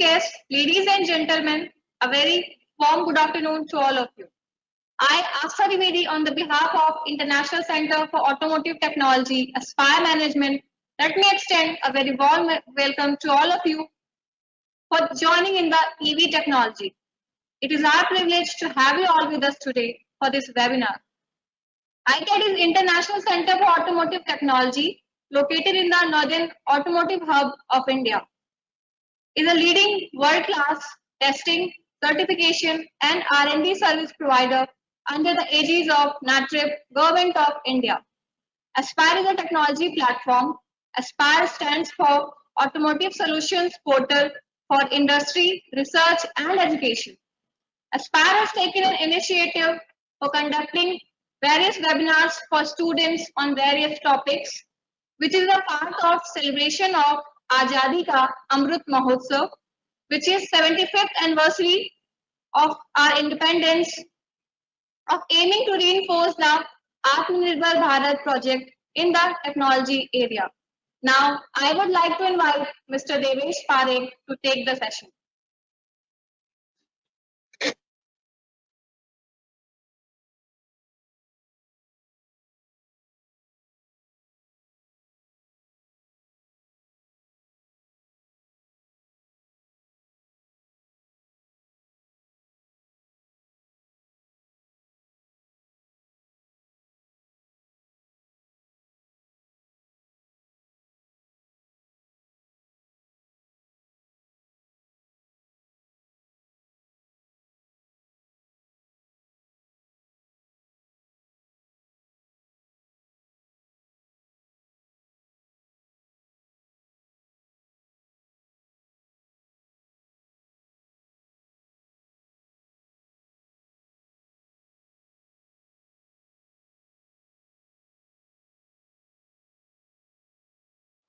guests, ladies and gentlemen, a very warm good afternoon to all of you. I, Asta Trivedi, on the behalf of International Center for Automotive Technology, Aspire Management, let me extend a very warm welcome to all of you for joining in the EV technology. It is our privilege to have you all with us today for this webinar. ICAT is International Center for Automotive Technology, located in the Northern Automotive Hub of India. Is a leading world-class testing, certification, and R&D service provider under the aegis of NATRIP, Government of India. Aspire is a technology platform. Aspire stands for Automotive Solutions Portal for Industry, Research, and Education. Aspire has taken an initiative for conducting various webinars for students on various topics, which is a part of celebration of Azadi Ka Amrit Mahotsav, which is 75th anniversary of our independence, of aiming to reinforce the Atmanirbhar Bharat project in the technology area. Now, I would like to invite Mr. Devesh Parekh to take the session.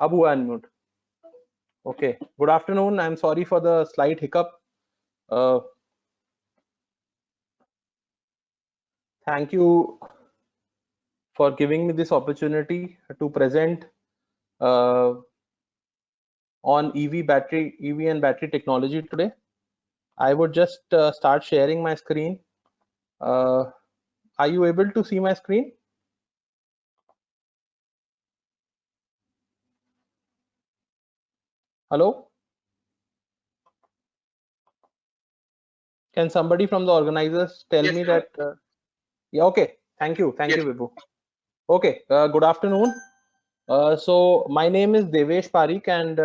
Abu unmute. Okay. Good afternoon. I'm sorry for the slight hiccup. Thank you for giving me this opportunity to present on EV and battery technology today. I would just start sharing my screen. Are you able to see my screen? Hello? Can somebody from the organizers tell me that? Yeah, okay. Thank you. Thank you, Vibhu. Okay. Good afternoon. So my name is Devesh Parekh, and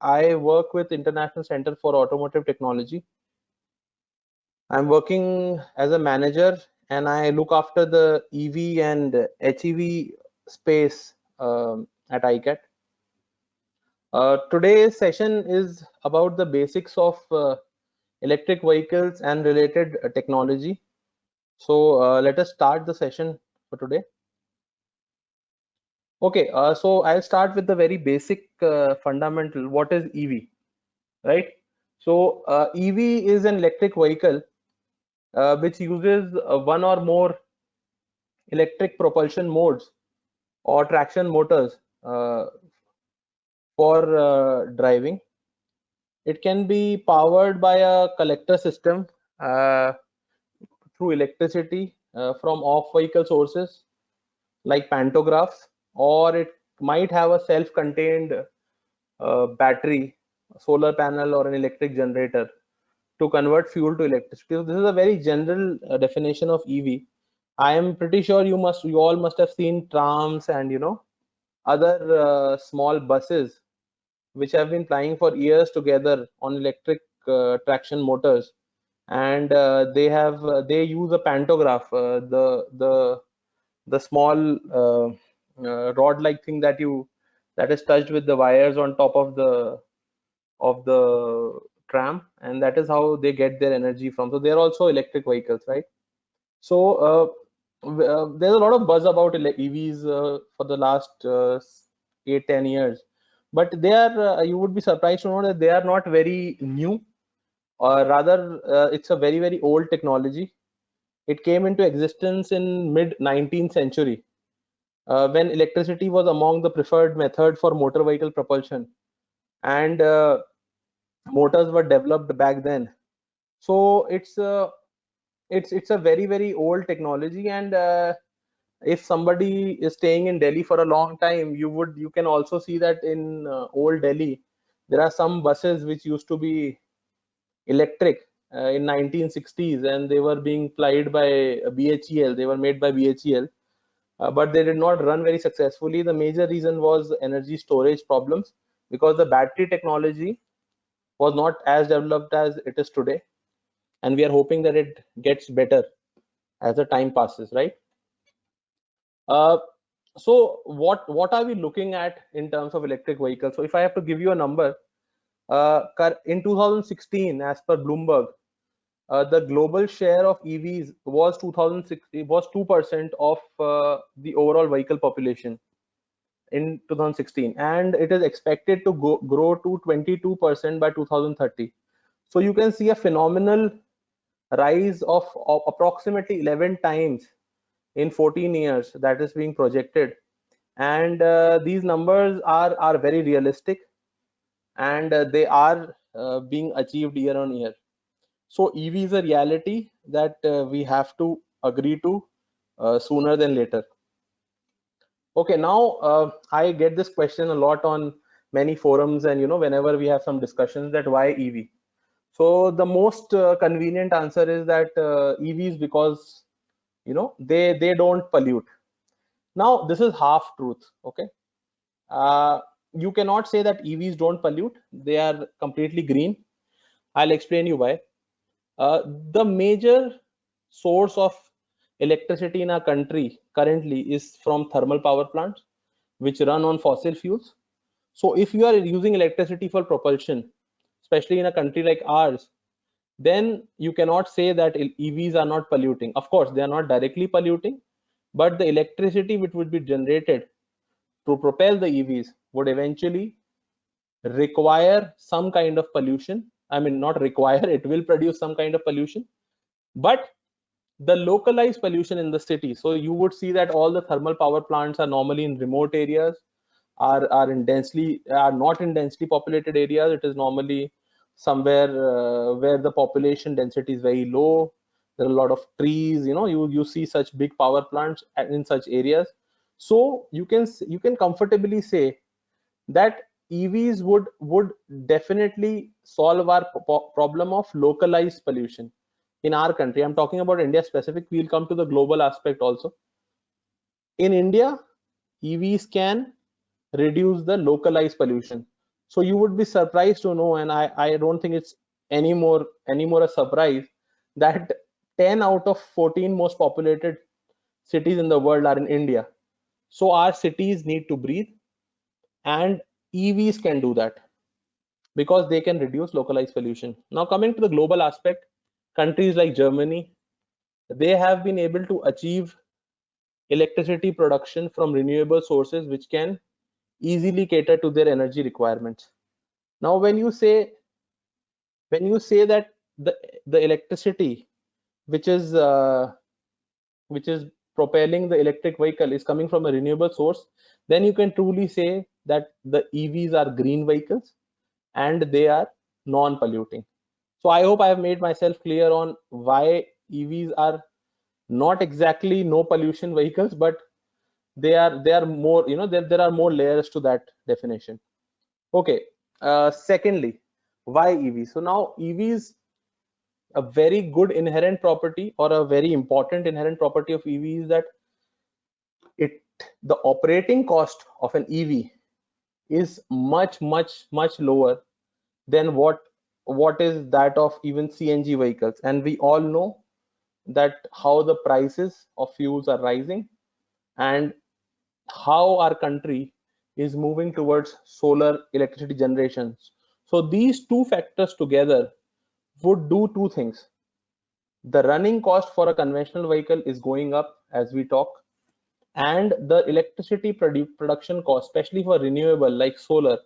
I work with International Center for Automotive Technology. I'm working as a manager, and I look after the EV and HEV space at ICAT. Today's session is about the basics of electric vehicles and related technology. So let us start the session for today. Okay, so I'll start with the very basic fundamental. What is EV, right? So EV is an electric vehicle which uses one or more electric propulsion modes or traction motors for driving. It can be powered by a collector system through electricity from off-vehicle sources like pantographs, or it might have a self-contained battery, solar panel, or an electric generator to convert fuel to electricity. So this is a very general definition of EV. I am pretty sure you all must have seen trams and other small buses which have been plying for years together on electric traction motors, and they use a pantograph, the small rod-like thing that is touched with the wires on top of the tram, and that is how they get their energy from. So they're also electric vehicles, right? So there's a lot of buzz about EVs for the last 8-10 years, but they are you would be surprised to know that they are not very new, or rather it's a very, very old technology. It came into existence in mid 19th century when electricity was among the preferred method for motor vehicle propulsion, and motors were developed back then. So it's a very old technology, and if somebody is staying in Delhi for a long time, you can also see that in old Delhi there are some buses which used to be electric in 1960s, and they were being plied by BHEL. They were made by BHEL, but they did not run very successfully. The major reason was energy storage problems, because the battery technology was not as developed as it is today, and we are hoping that it gets better as the time passes, right? Uh, so what are we looking at in terms of electric vehicles? So if I have to give you a number, in 2016, as per Bloomberg, the global share of EVs was 2% of the overall vehicle population in 2016, and it is expected to grow to 22% by 2030. So you can see a phenomenal rise of approximately 11 times in 14 years that is being projected, and these numbers are very realistic, and they are being achieved year on year. So EV is a reality that we have to agree to sooner than later. Okay, now I get this question a lot on many forums, and whenever we have some discussions, that why EV. So the most convenient answer is that EVs, because they don't pollute. Now this is half truth. Okay, you cannot say that EVs don't pollute. They are completely green. I'll explain you why. The major source of electricity in our country currently is from thermal power plants, which run on fossil fuels. So if you are using electricity for propulsion, especially in a country like ours, then you cannot say that EVs are not polluting. Of course, they are not directly polluting, but the electricity which would be generated to propel the EVs would eventually require some kind of pollution. I mean, not require, it will produce some kind of pollution, but the localized pollution in the city. So you would see that all the thermal power plants are normally in remote areas, are not in densely populated areas. It is normally somewhere where the population density is very low. There are a lot of trees. You see such big power plants in such areas. So you can comfortably say that EVs would definitely solve our problem of localized pollution in our country. I'm talking about India specific. We'll come to the global aspect also. In India, EVs can reduce the localized pollution. So you would be surprised to know, and I don't think it's anymore a surprise, that 10 out of 14 most populated cities in the world are in India. So our cities need to breathe, and EVs can do that because they can reduce localized pollution. Now coming to the global aspect, countries like Germany, they have been able to achieve electricity production from renewable sources which can easily cater to their energy requirements. Now when you say that the electricity which is which is propelling the electric vehicle is coming from a renewable source, then you can truly say that the EVs are green vehicles and they are non-polluting. So I hope I have made myself clear on why EVs are not exactly no pollution vehicles, but they are more, there are more layers to that definition. Okay, secondly, why EVs? So now EVs, a very good inherent property or a very important inherent property of EV is that it the operating cost of an EV is much lower than what is that of even CNG vehicles. And we all know that how the prices of fuels are rising, and how our country is moving towards solar electricity generations. So these two factors together would do two things. The running cost for a conventional vehicle is going up as we talk, and the electricity production cost, especially for renewable like solar,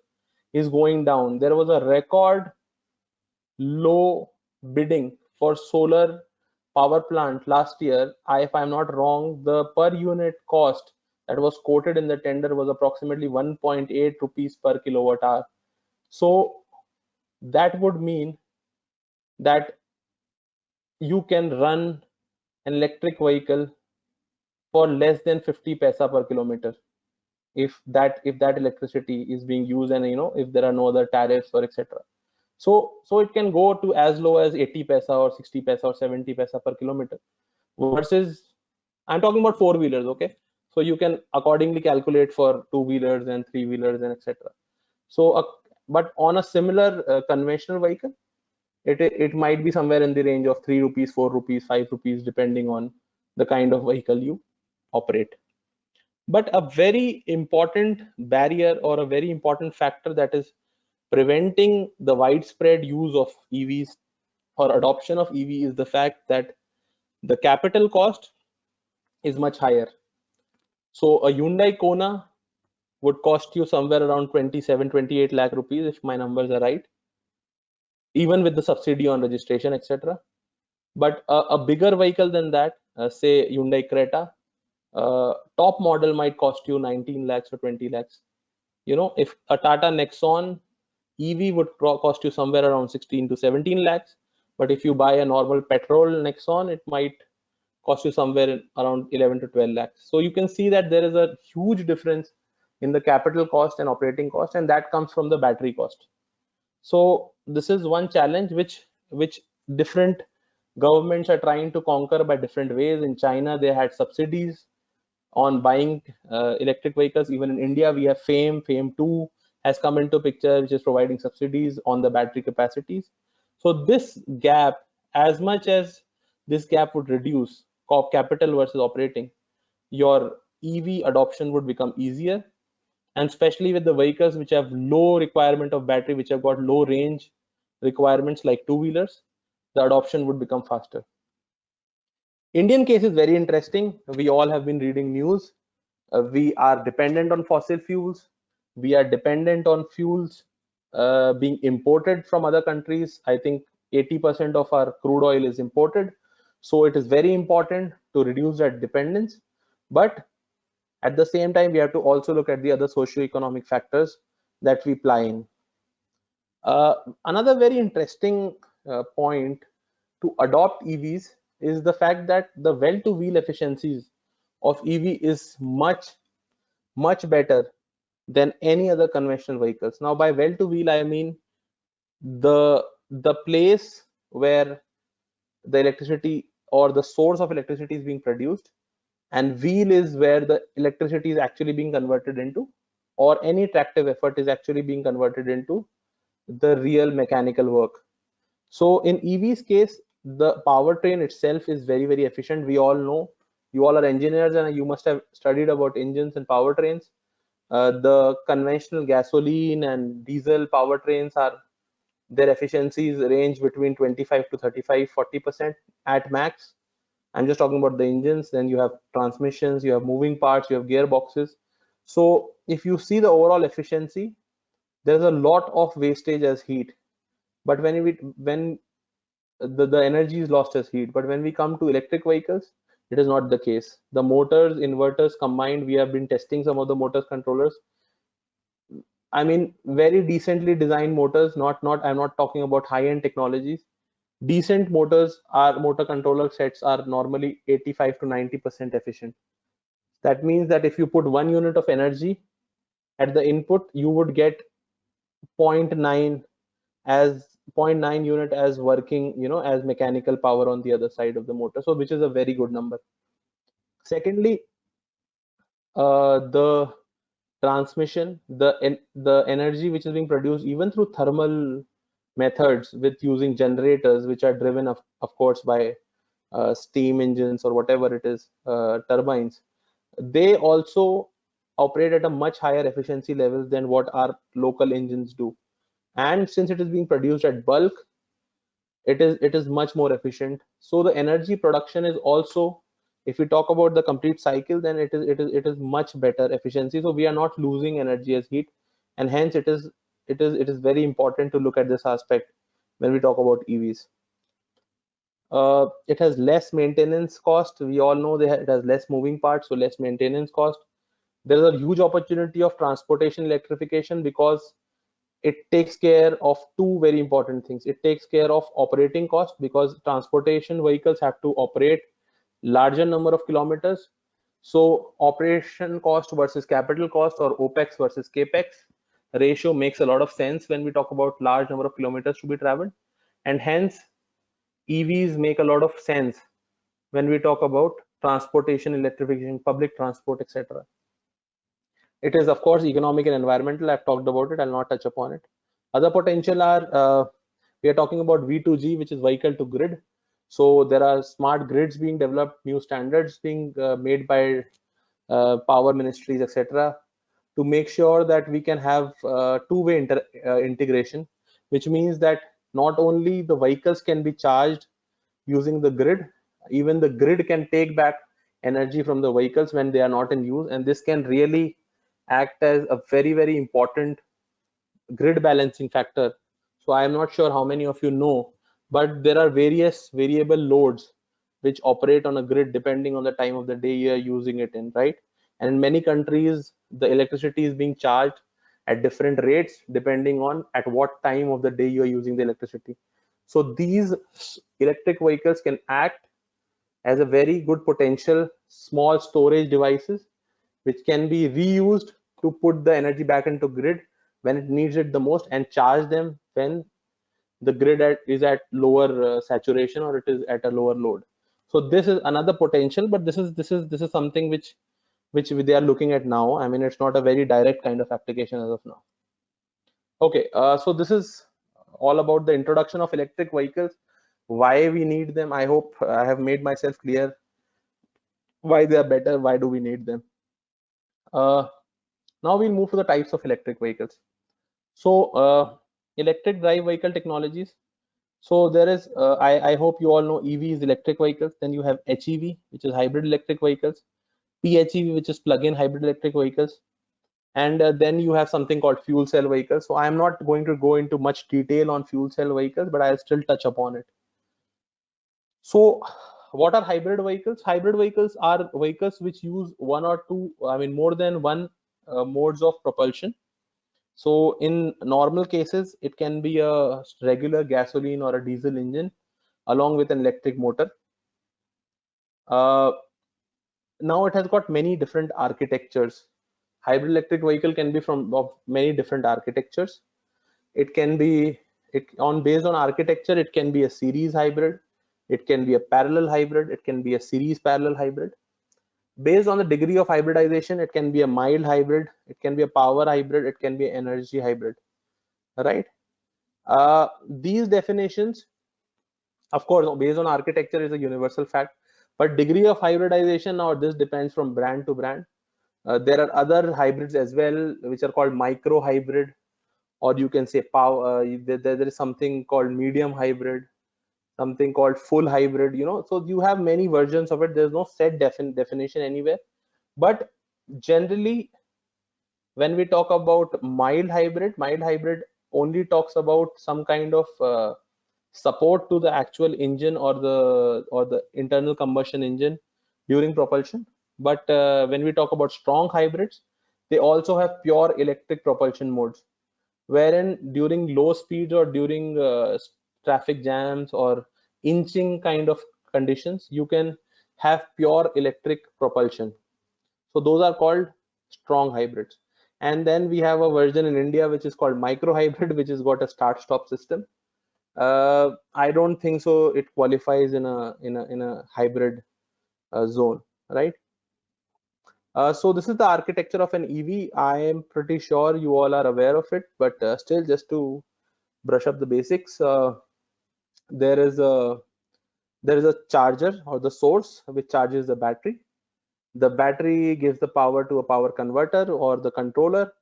is going down. There was a record low bidding for solar power plant last year. If I'm not wrong, the per unit cost that was quoted in the tender was approximately 1.8 rupees per kilowatt hour. So that would mean that you can run an electric vehicle for less than 50 paisa per kilometer if that electricity is being used, and if there are no other tariffs or etc. So it can go to as low as 80 paisa or 60 paisa or 70 paisa per kilometer, versus I'm talking about four wheelers, okay? So you can accordingly calculate for two wheelers and three wheelers and etc. So but on a similar conventional vehicle, it might be somewhere in the range of 3 rupees, 4 rupees, 5 rupees, depending on the kind of vehicle you operate. But a very important barrier or a very important factor that is preventing the widespread use of EVs or adoption of EV is the fact that the capital cost is much higher. So a Hyundai Kona would cost you somewhere around 27, 28 lakh rupees, if my numbers are right, even with the subsidy on registration, etc. But a bigger vehicle than that, say Hyundai Creta, top model might cost you 19 lakhs or 20 lakhs. If a Tata Nexon EV would cost you somewhere around 16 to 17 lakhs, but if you buy a normal petrol Nexon, it might cost you somewhere around 11 to 12 lakhs. So you can see that there is a huge difference in the capital cost and operating cost, and that comes from the battery cost. So this is one challenge which different governments are trying to conquer by different ways. In China, they had subsidies on buying electric vehicles. Even in India, we have FAME. FAME 2 has come into picture, which is providing subsidies on the battery capacities. So this gap, as much as this gap would reduce capital versus operating, your EV adoption would become easier. And especially with the vehicles which have low requirement of battery, which have got low range requirements like two-wheelers, the adoption would become faster. Indian case is very interesting. We all have been reading news. We are dependent on fossil fuels. We are dependent on fuels being imported from other countries. I think 80% of our crude oil is imported. So it is very important to reduce that dependence. But at the same time, we have to also look at the other socio-economic factors that we apply in. Another very interesting point to adopt EVs is the fact that the well-to-wheel efficiencies of EV is much, much better than any other conventional vehicles. Now, by well-to-wheel, I mean the place where the electricity or the source of electricity is being produced, and wheel is where the electricity is actually being converted into, or any tractive effort is actually being converted into the real mechanical work. So in EV's case, the powertrain itself is very, very efficient. We all know, you all are engineers and you must have studied about engines and powertrains. The conventional gasoline and diesel powertrains are, their efficiencies range between 25 to 35, 40% at max. I'm just talking about the engines. Then you have transmissions, you have moving parts, you have gearboxes. So if you see the overall efficiency, there's a lot of wastage as heat. But when the energy is lost as heat. But when we come to electric vehicles, it is not the case. The motors, inverters combined, we have been testing some of the motors controllers. I mean, very decently designed motors, I'm not talking about high-end technologies. Decent motors, our motor controller sets are normally 85 to 90% efficient. That means that if you put 1 unit of energy at the input, you would get 0.9 as 0.9 unit as working, as mechanical power on the other side of the motor. So which is a very good number. Secondly, the transmission, the energy which is being produced even through thermal methods with using generators, which are driven of course by steam engines or whatever it is, turbines, they also operate at a much higher efficiency levels than what our local engines do. And since it is being produced at bulk, it is much more efficient. So the energy production is also, if we talk about the complete cycle, then it is much better efficiency. So we are not losing energy as heat, and hence it is very important to look at this aspect when we talk about EVs. It has less maintenance cost. We all know that it has less moving parts, so less maintenance cost. There is a huge opportunity of transportation electrification, because it takes care of two very important things. It takes care of operating cost, because transportation vehicles have to operate larger number of kilometers. So operation cost versus capital cost, or OPEX versus CAPEX ratio, makes a lot of sense when we talk about large number of kilometers to be traveled. And hence EVs make a lot of sense when we talk about transportation, electrification, public transport, etc. It is, of course, economic and environmental. I've talked about it. I'll not touch upon it. Other potential are, we are talking about V2G, which is vehicle to grid. So there are smart grids being developed, new standards being made by power ministries, etc., to make sure that we can have two-way integration, which means that not only the vehicles can be charged using the grid, even the grid can take back energy from the vehicles when they are not in use, and this can really act as a very, very important grid balancing factor. So I am not sure how many of you know, but there are various variable loads which operate on a grid depending on the time of the day you are using it in, right? And in many countries, the electricity is being charged at different rates depending on at what time of the day you are using the electricity. So these electric vehicles can act as a very good potential small storage devices, which can be reused to put the energy back into grid when it needs it the most, and charge them when the grid is at lower saturation, or it is at a lower load. So this is another potential, but this is something which they are looking at now. I mean, it's not a very direct kind of application as of now. Okay, so this is all about the introduction of electric vehicles, why we need them. I hope I have made myself clear why they are better, why do we need them. Now we'll move to the types of electric vehicles. So electric drive vehicle technologies. So there is, I hope you all know EV is electric vehicles. Then you have HEV, which is hybrid electric vehicles, PHEV, which is plug-in hybrid electric vehicles, and then you have something called fuel cell vehicles. So I'm not going to go into much detail on fuel cell vehicles, but I'll still touch upon it. So what are hybrid vehicles? Hybrid vehicles are vehicles which use one or two, I mean, more than one modes of propulsion. So in normal cases, it can be a regular gasoline or a diesel engine along with an electric motor. Now it has got many different architectures. Hybrid electric vehicle can be of many different architectures. It can be based on architecture. It can be a series hybrid. It can be a parallel hybrid. It can be a series parallel hybrid. Based on the degree of hybridization, it can be a mild hybrid. It can be a power hybrid. It can be an energy hybrid. Right? These definitions, of course, based on architecture, is a universal fact. But degree of hybridization, now this depends from brand to brand. There are other hybrids as well, which are called micro hybrid, or you can say power. There is something called medium hybrid, something called full hybrid. So you have many versions of it. There's no set definition anywhere. But generally, when we talk about mild hybrid only talks about some kind of support to the actual engine or the internal combustion engine during propulsion. But when we talk about strong hybrids, they also have pure electric propulsion modes, wherein during low speeds or during traffic jams or inching kind of conditions, you can have pure electric propulsion. So those are called strong hybrids. And then we have a version in India which is called micro hybrid, which has got a start-stop system. I don't think so it qualifies in a hybrid zone, right? So this is the architecture of an EV. I am pretty sure you all are aware of it, but still, just to brush up the basics, there is a charger or the source which charges the battery. The battery gives the power to a power converter or the controller,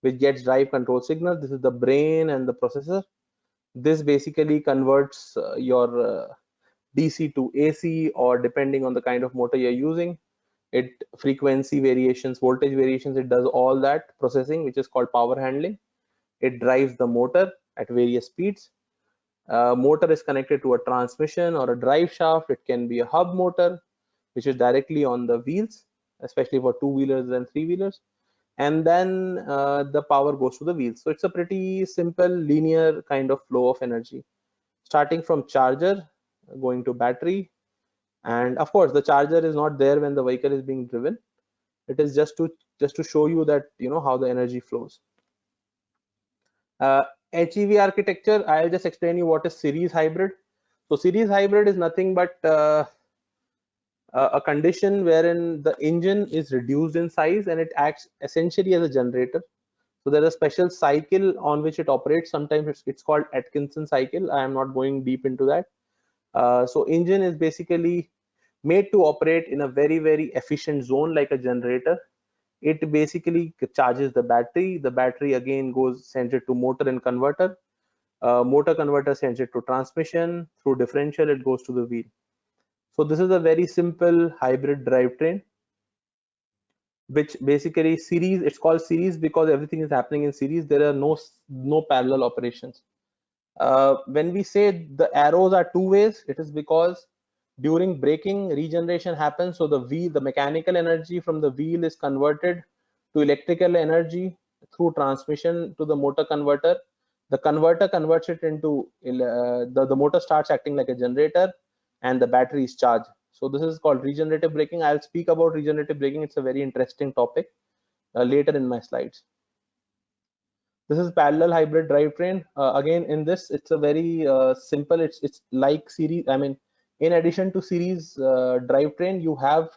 which gets drive control signal. This is the brain and the processor. This basically converts your DC to AC, or depending on the kind of motor you're using, it frequency variations, voltage variations, it does all that processing, which is called power handling. It drives the motor at various speeds. Motor is connected to a transmission or a drive shaft. It can be a hub motor, which is directly on the wheels, especially for two-wheelers and three-wheelers. and then the power goes to the wheels. So it's a pretty simple linear kind of flow of energy, starting from charger going to battery. And of course the charger is not there when the vehicle is being driven. It is just to show you that how the energy flows. HEV architecture, I'll just explain you what is series hybrid. So series hybrid is nothing but a condition wherein the engine is reduced in size and it acts essentially as a generator. So there's a special cycle on which it operates. Sometimes it's called Atkinson cycle. I am not going deep into that. So engine is basically made to operate in a very, very efficient zone like a generator. It basically charges the battery. The battery again sends it to motor and converter. Motor converter sends it to transmission. Through differential, it goes to the wheel. So this is a very simple hybrid drivetrain, which basically series. It's called series because everything is happening in series. There are no parallel operations. When we say the arrows are two ways, it is because during braking, regeneration happens. So the mechanical energy from the wheel is converted to electrical energy through transmission to the motor converter. The converter converts it into the motor starts acting like a generator, and the battery is charged. So this is called regenerative braking. I'll speak about regenerative braking. It's a very interesting topic later in my slides. This is parallel hybrid drivetrain. Again, in this, it's a very simple. It's like series. I mean, in addition to series drivetrain, you have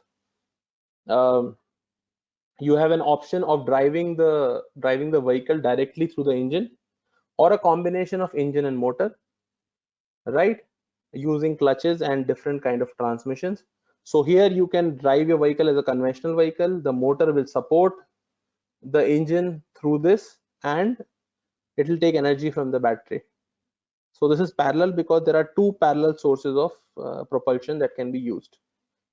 an option of driving the vehicle directly through the engine, or a combination of engine and motor, right? Using clutches and different kind of transmissions. So here you can drive your vehicle as a conventional vehicle. The motor will support the engine through this, and it will take energy from the battery. So this is parallel because there are two parallel sources of propulsion that can be used,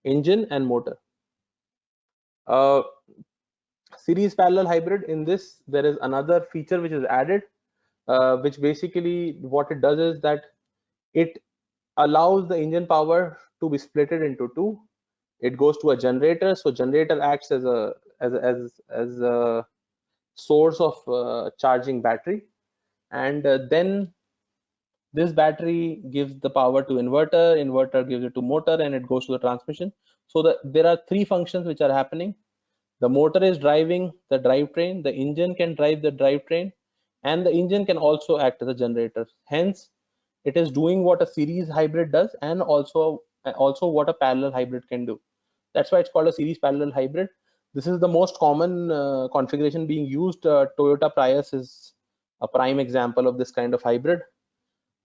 engine and motor. Series parallel hybrid, in this there is another feature which is added, which basically what it does is that it allows the engine power to be splitted into two. It goes to a generator. So generator acts as a source of charging battery, and then this battery gives the power to inverter gives it to motor, and it goes to the transmission. So there are three functions which are happening. The motor is driving the drivetrain, the engine can drive the drivetrain, and the engine can also act as a generator. Hence, it is doing what a series hybrid does, and also what a parallel hybrid can do. That's why it's called a series parallel hybrid. This is the most common configuration being used. Toyota Prius is a prime example of this kind of hybrid.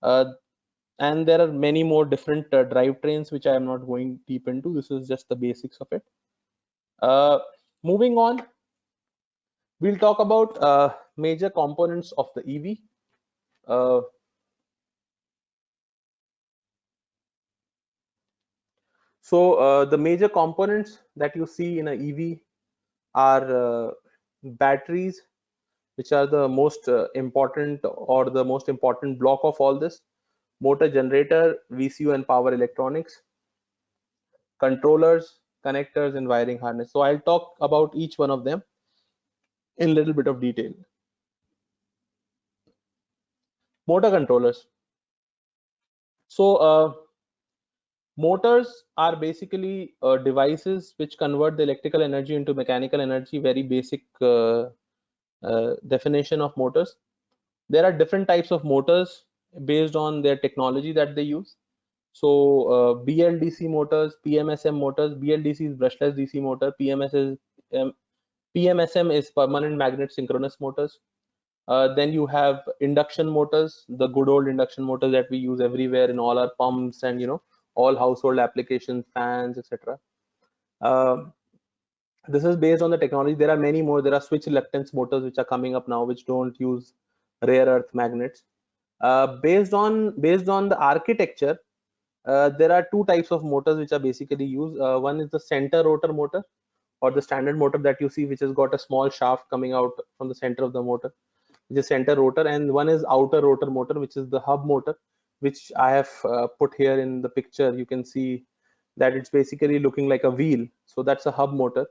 And there are many more different drivetrains which I am not going deep into. This is just the basics of it. Moving on, we'll talk about major components of the EV. So the major components that you see in an EV are batteries, which are the most important, or the most important block of all this. Motor, generator, VCU and power electronics, controllers, connectors and wiring harness. So I'll talk about each one of them in a little bit of detail. Motor controllers. So motors are basically devices which convert the electrical energy into mechanical energy. Very basic definition of motors. There are different types of motors based on their technology that they use. So BLDC motors, PMSM motors. BLDC is brushless DC motor. PMSM is permanent magnet synchronous motors. Then you have induction motors, the good old induction motors that we use everywhere in all our pumps and all household applications, fans, etc. This is based on the technology. There are many more. There are switch reluctance motors which are coming up now, which don't use rare earth magnets. Based on the architecture, there are two types of motors which are basically used. One is the center rotor motor, or the standard motor that you see, which has got a small shaft coming out from the center of the motor, which is center rotor. And one is outer rotor motor, which is the hub motor, which I have put here in the picture. You can see that it's basically looking like a wheel. So that's a hub motor.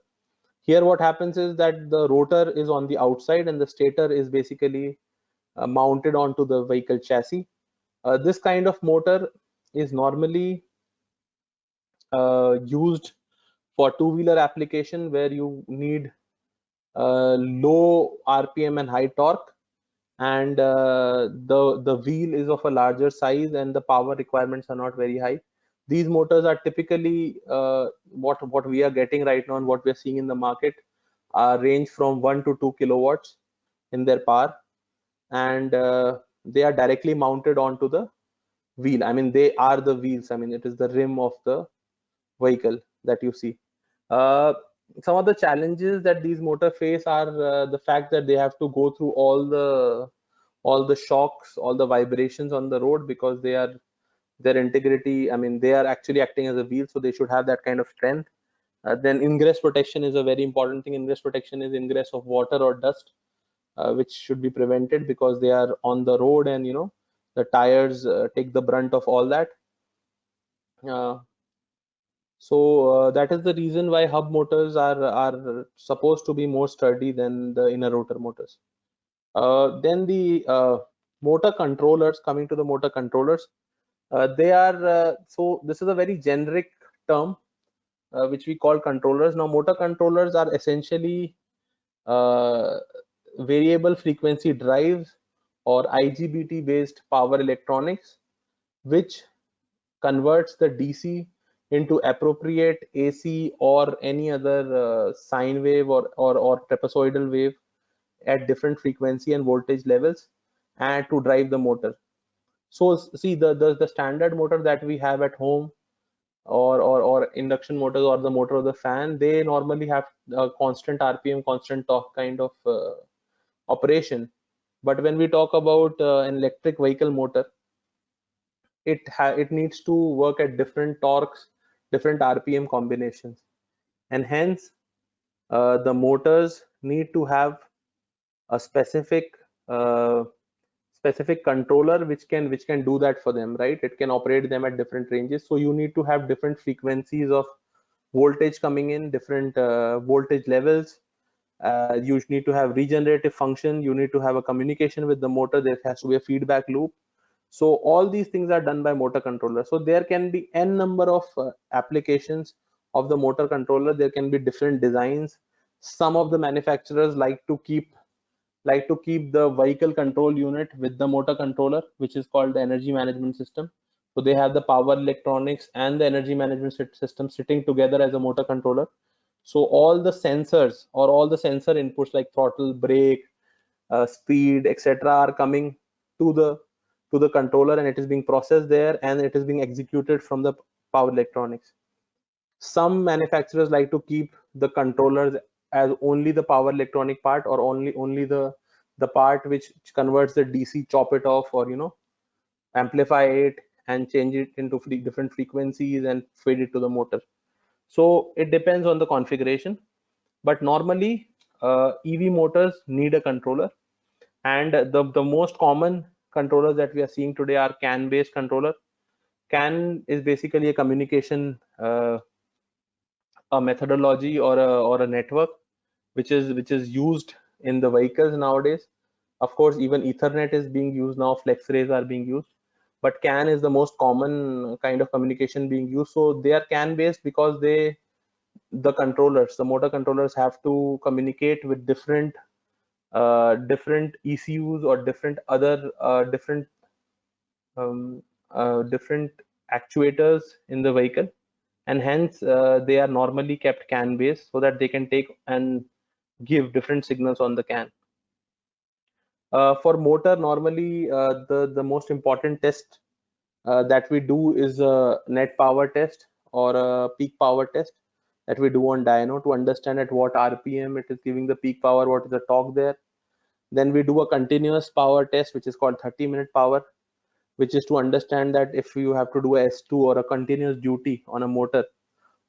Here what happens is that the rotor is on the outside and the stator is basically mounted onto the vehicle chassis. This kind of motor is normally used for two-wheeler application where you need low RPM and high torque, and the wheel is of a larger size and the power requirements are not very high. These motors are typically what we are getting right now and what we are seeing in the market range from 1 to 2 kilowatts in their power, and they are directly mounted onto the wheel. I mean, they are the wheels. I mean, it is the rim of the vehicle that you see. Uh, some of the challenges that these motor face are the fact that they have to go through all the shocks, all the vibrations on the road, because they are their integrity. I mean, they are actually acting as a wheel, so they should have that kind of strength. Then ingress protection is a very important thing. Ingress protection is ingress of water or dust, which should be prevented because they are on the road, and the tires take the brunt of all that. Uh, so that is the reason why hub motors are supposed to be more sturdy than the inner rotor motors. Then the motor controllers, coming to the motor controllers, they are so this is a very generic term which we call controllers. Now, motor controllers are essentially uh, variable frequency drives or IGBT based power electronics, which converts the DC into appropriate AC or any other sine wave or trapezoidal wave at different frequency and voltage levels, and to drive the motor. So see, the standard motor that we have at home, or induction motors, or the motor of the fan, they normally have constant RPM, constant torque kind of operation. But when we talk about an electric vehicle motor, it needs to work at different torques, different RPM combinations, and hence the motors need to have a uh, specific controller which can do that for them, right? It can operate them at different ranges. So you need to have different frequencies of voltage coming in, different voltage levels. You need to have regenerative function. You need to have a communication with the motor. There has to be a feedback loop. So all these things are done by motor controller. So there can be n number of applications of the motor controller. There can be different designs. Some of the manufacturers like to keep the vehicle control unit with the motor controller, which is called the energy management system. So they have the power electronics and the energy management system sitting together as a motor controller. So all the sensors or all the sensor inputs like throttle, brake, speed, etc., are coming to the controller, and it is being processed there, and it is being executed from the power electronics. Some manufacturers like to keep the controllers as only the power electronic part, or only the part which converts the DC, chop it off, or amplify it and change it into different frequencies and feed it to the motor. So it depends on the configuration, but normally EV motors need a controller, and the most common controllers that we are seeing today are CAN based controller. CAN is basically a communication a methodology or a network which is used in the vehicles nowadays. Of course, even Ethernet is being used now, FlexRays are being used, but CAN is the most common kind of communication being used. So they are CAN based because the controllers, the motor controllers, have to communicate with different ECUs or um, different actuators in the vehicle, and hence they are normally kept CAN based so that they can take and give different signals on the CAN. For motor, normally the most important test that we do is a net power test or a peak power test that we do on dyno to understand at what RPM it is giving the peak power, what is the torque there. Then we do a continuous power test, which is called 30-minute power, which is to understand that if you have to do a S2 or a continuous duty on a motor,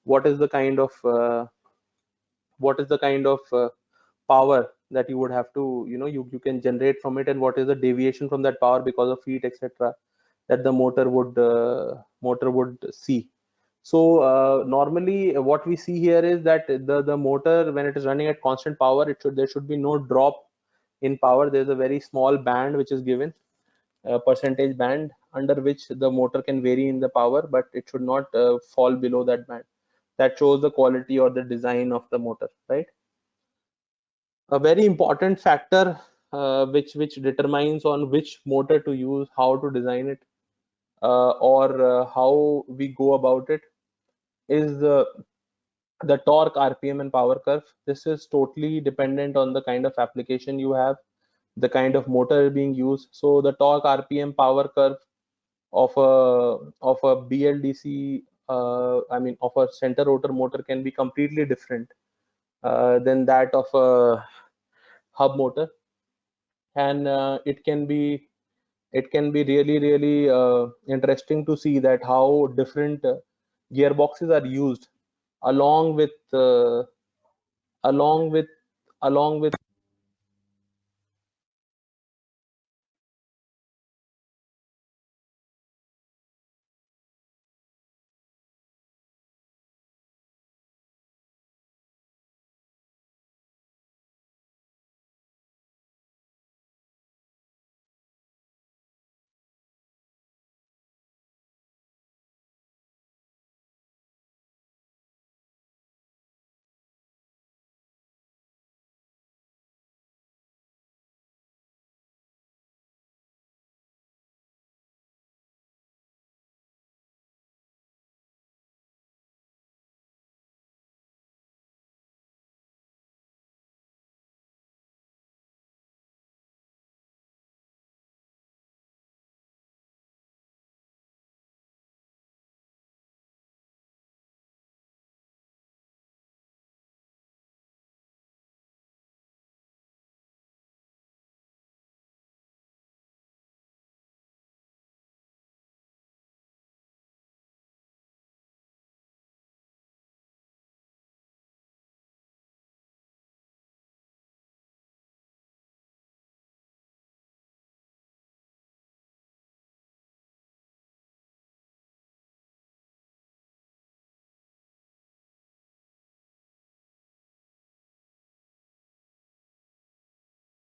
what is the kind of power that you would have to you can generate from it, and what is the deviation from that power because of heat, etc., that the motor would see. So normally what we see here is that the motor, when it is running at constant power, there should be no drop in power. There's a very small band which is given, a percentage band, under which the motor can vary in the power, but it should not fall below that band. That shows the quality or the design of the motor, right? A very important factor which determines on which motor to use, how to design it, or how we go about it, is the torque, RPM, and power curve. This is totally dependent on the kind of application you have, the kind of motor being used. So the torque, RPM, power curve of a BLDC, I mean of a center rotor motor, can be completely different than that of a hub motor, and it can be really interesting to see that how different gearboxes are used along with along with along with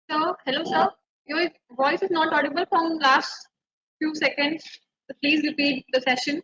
So, hello, sir. Your voice is not audible from last few seconds. So please repeat the session.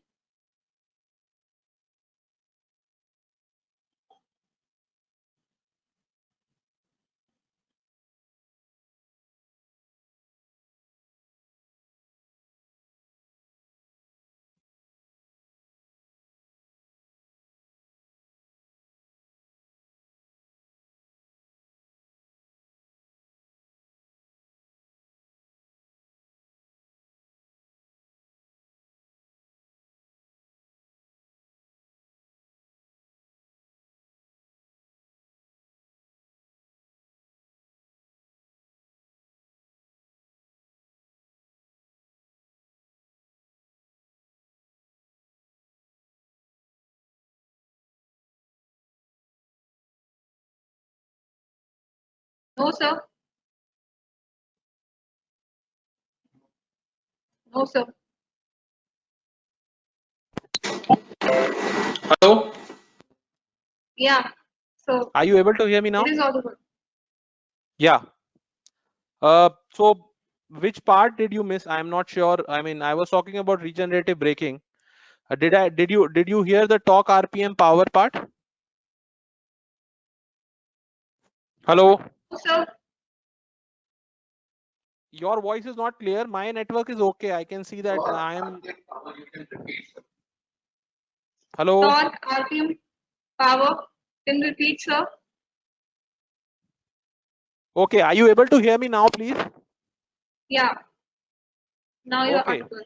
No, sir. No, sir. Hello, Yeah. So are you able to hear me now? it is audible. Yeah. So which part did you miss? I'm not sure. I mean, I was talking about regenerative braking. Did you hear the torque, RPM, power part? Hello, No, sir. your voice is not clear. My network is okay. I can see that I am. Hello. Torque, RPM, power. Can you repeat, sir? Okay, are you able to hear me now, please? Yeah. Now you're Okay. audible.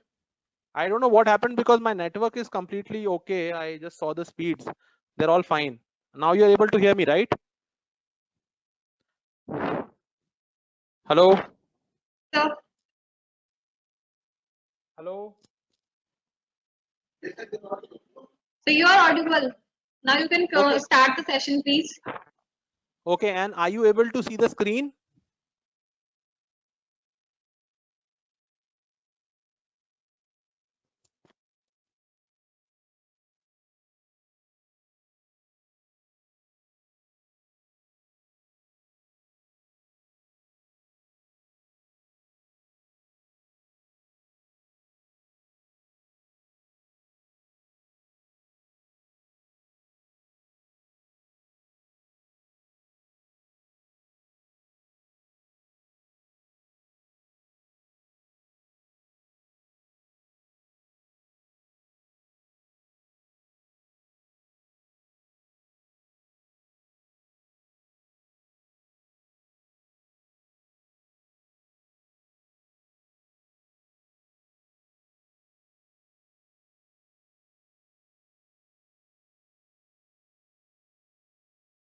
I don't know what happened because my network is completely okay. I just saw the speeds. They're all fine. Now you're able to hear me, right? Hello? Sir. Hello? So you are audible. Now you can Okay. start the session, please. Okay, and are you able to see the screen?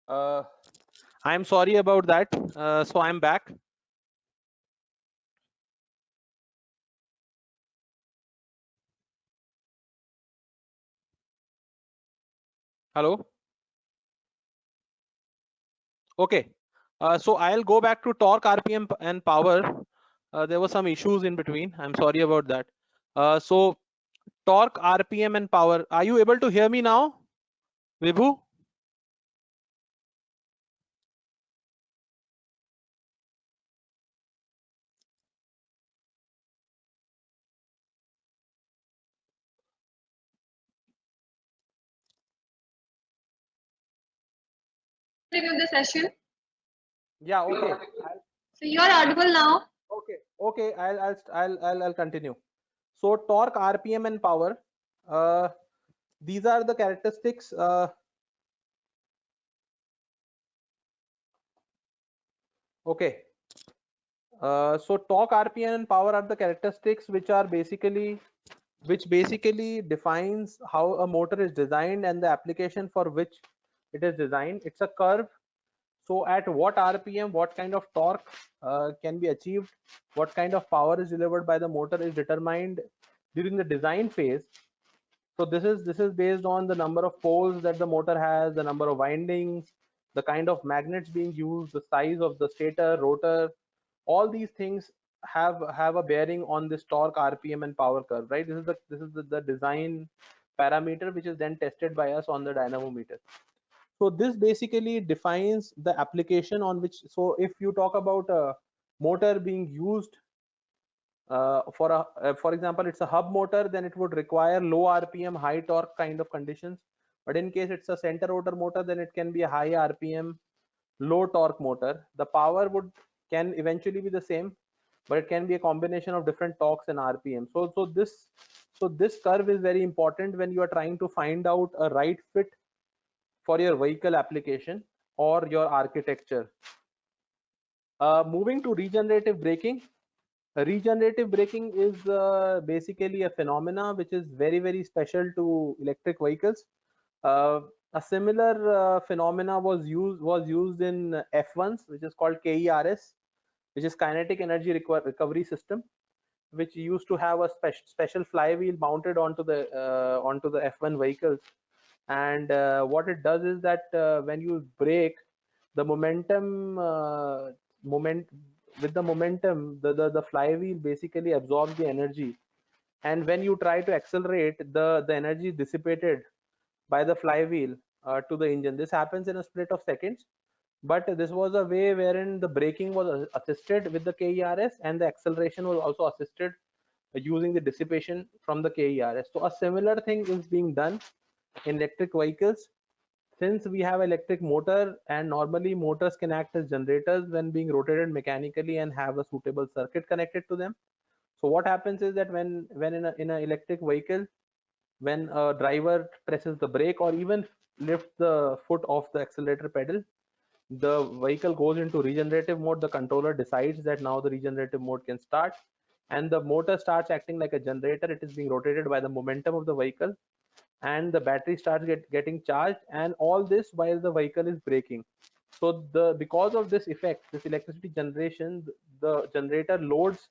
I'm sorry about that. So I'm back. Hello. Okay. So I'll go back to torque, RPM, and power. There were some issues in between. I'm sorry about that. So torque, RPM, and power. Are you able to hear me now, Vibhu? Continue the session. Yeah. Okay. So you are audible now. Okay. Okay. I'll continue. So torque, RPM, and power. Uh, these are the characteristics. Okay. So torque, RPM, and power are the characteristics which basically defines how a motor is designed and the application for which it is designed. It's a curve. So at what RPM, what kind of torque can be achieved, what kind of power is delivered by the motor is determined during the design phase. So this is based on the number of poles that the motor has, the number of windings, the kind of magnets being used, the size of the stator, rotor. All these things have a bearing on this torque, RPM, and power curve, right? This is the design parameter which is then tested by us on the dynamometer. So this basically defines the application on which. So if you talk about a motor being used for example, it's a hub motor, then it would require low RPM, high torque kind of conditions. But in case it's a center rotor motor, then it can be a high RPM, low torque motor. The power can eventually be the same, but it can be a combination of different torques and RPM. So this curve is very important when you are trying to find out a right fit for your vehicle application or your architecture. Moving to regenerative braking. Regenerative braking is basically a phenomena which is very special to electric vehicles. Uh, a similar phenomena was used in F1s, which is called KERS, which is kinetic energy recovery system, which used to have a special flywheel mounted onto the F1 vehicles. And what it does is that when you brake, the moment with the momentum, the flywheel basically absorbs the energy, and when you try to accelerate, the energy is dissipated by the flywheel to the engine. This happens in a split of seconds, but this was a way wherein the braking was assisted with the KERS, and the acceleration was also assisted using the dissipation from the KERS. So a similar thing is being done in electric vehicles. Since we have electric motor, and normally motors can act as generators when being rotated mechanically and have a suitable circuit connected to them. So what happens is that when in an electric vehicle, when a driver presses the brake or even lifts the foot off the accelerator pedal, the vehicle goes into regenerative mode. The controller decides that now the regenerative mode can start, and the motor starts acting like a generator. It is being rotated by the momentum of the vehicle, and the battery starts getting charged, and all this while the vehicle is braking. So because of this effect, this electricity generation, the generator loads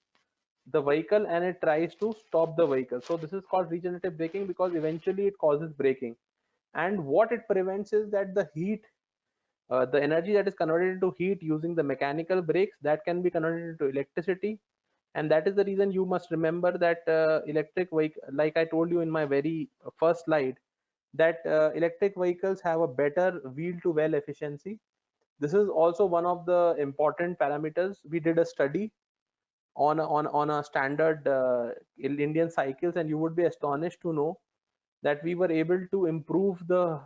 the vehicle and it tries to stop the vehicle. So this is called regenerative braking, because eventually it causes braking. And what it prevents is that the heat, the energy that is converted into heat using the mechanical brakes, that can be converted into electricity. And that is the reason you must remember that electric vehicle, like I told you in my very first slide, that electric vehicles have a better wheel to well efficiency. This is also one of the important parameters. We did a study on a standard Indian cycles, and you would be astonished to know that we were able to improve the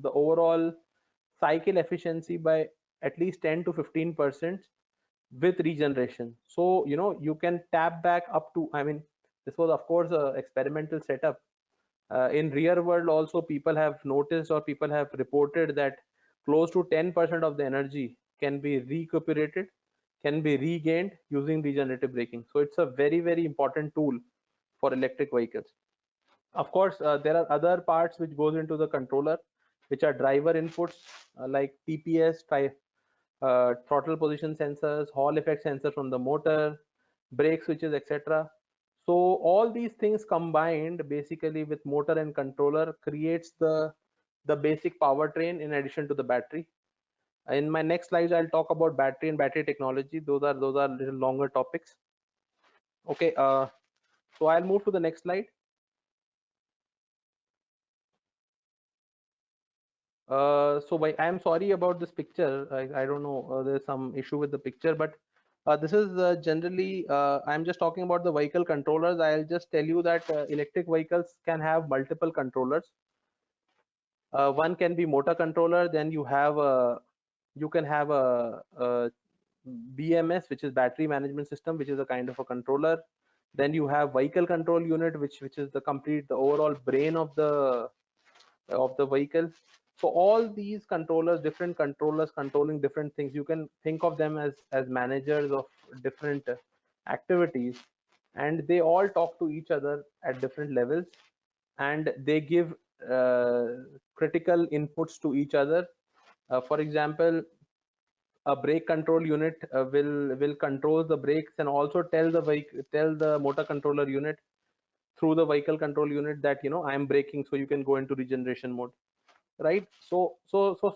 overall cycle efficiency by at least 10 to 15% with regeneration. So you can tap back up to, I mean, this was of course a experimental setup. In real world also, people have noticed or people have reported that close to 10% of the energy can be recuperated, can be regained using regenerative braking. So it's a very important tool for electric vehicles. Of course, there are other parts which goes into the controller, which are driver inputs like TPS, throttle position sensors, Hall effect sensor from the motor, brake switches, etc. So all these things combined basically with motor and controller creates the basic powertrain in addition to the battery. In my next slides, I'll talk about battery and battery technology. Those are little longer topics. Okay, so I'll move to the next slide. I'm sorry about this picture. I don't know, there's some issue with the picture, but this is generally, I'm just talking about the vehicle controllers. I'll just tell you that electric vehicles can have multiple controllers. One can be motor controller, then you can have a BMS, which is battery management system, which is a kind of a controller. Then you have vehicle control unit, which is the overall brain of the vehicle. So all these controllers, different controllers controlling different things, you can think of them as managers of different activities, and they all talk to each other at different levels, and they give critical inputs to each other. For example, a brake control unit will control the brakes and also tell the motor controller unit through the vehicle control unit that I am braking, so you can go into regeneration mode, right? So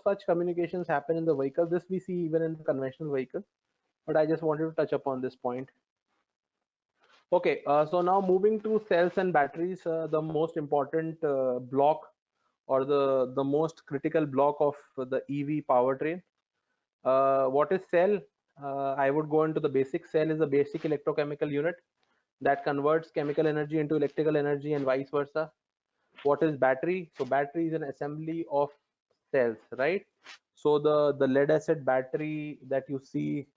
such communications happen in the vehicle. This we see even in the conventional vehicle, but I just wanted to touch upon this point. Okay, so now moving to cells and batteries, the most important block, or the most critical block of the EV powertrain. What is cell? I would go into the basic. Cell is a basic electrochemical unit that converts chemical energy into electrical energy and vice versa. What is battery? So battery is an assembly of cells, right? So the lead acid battery that you see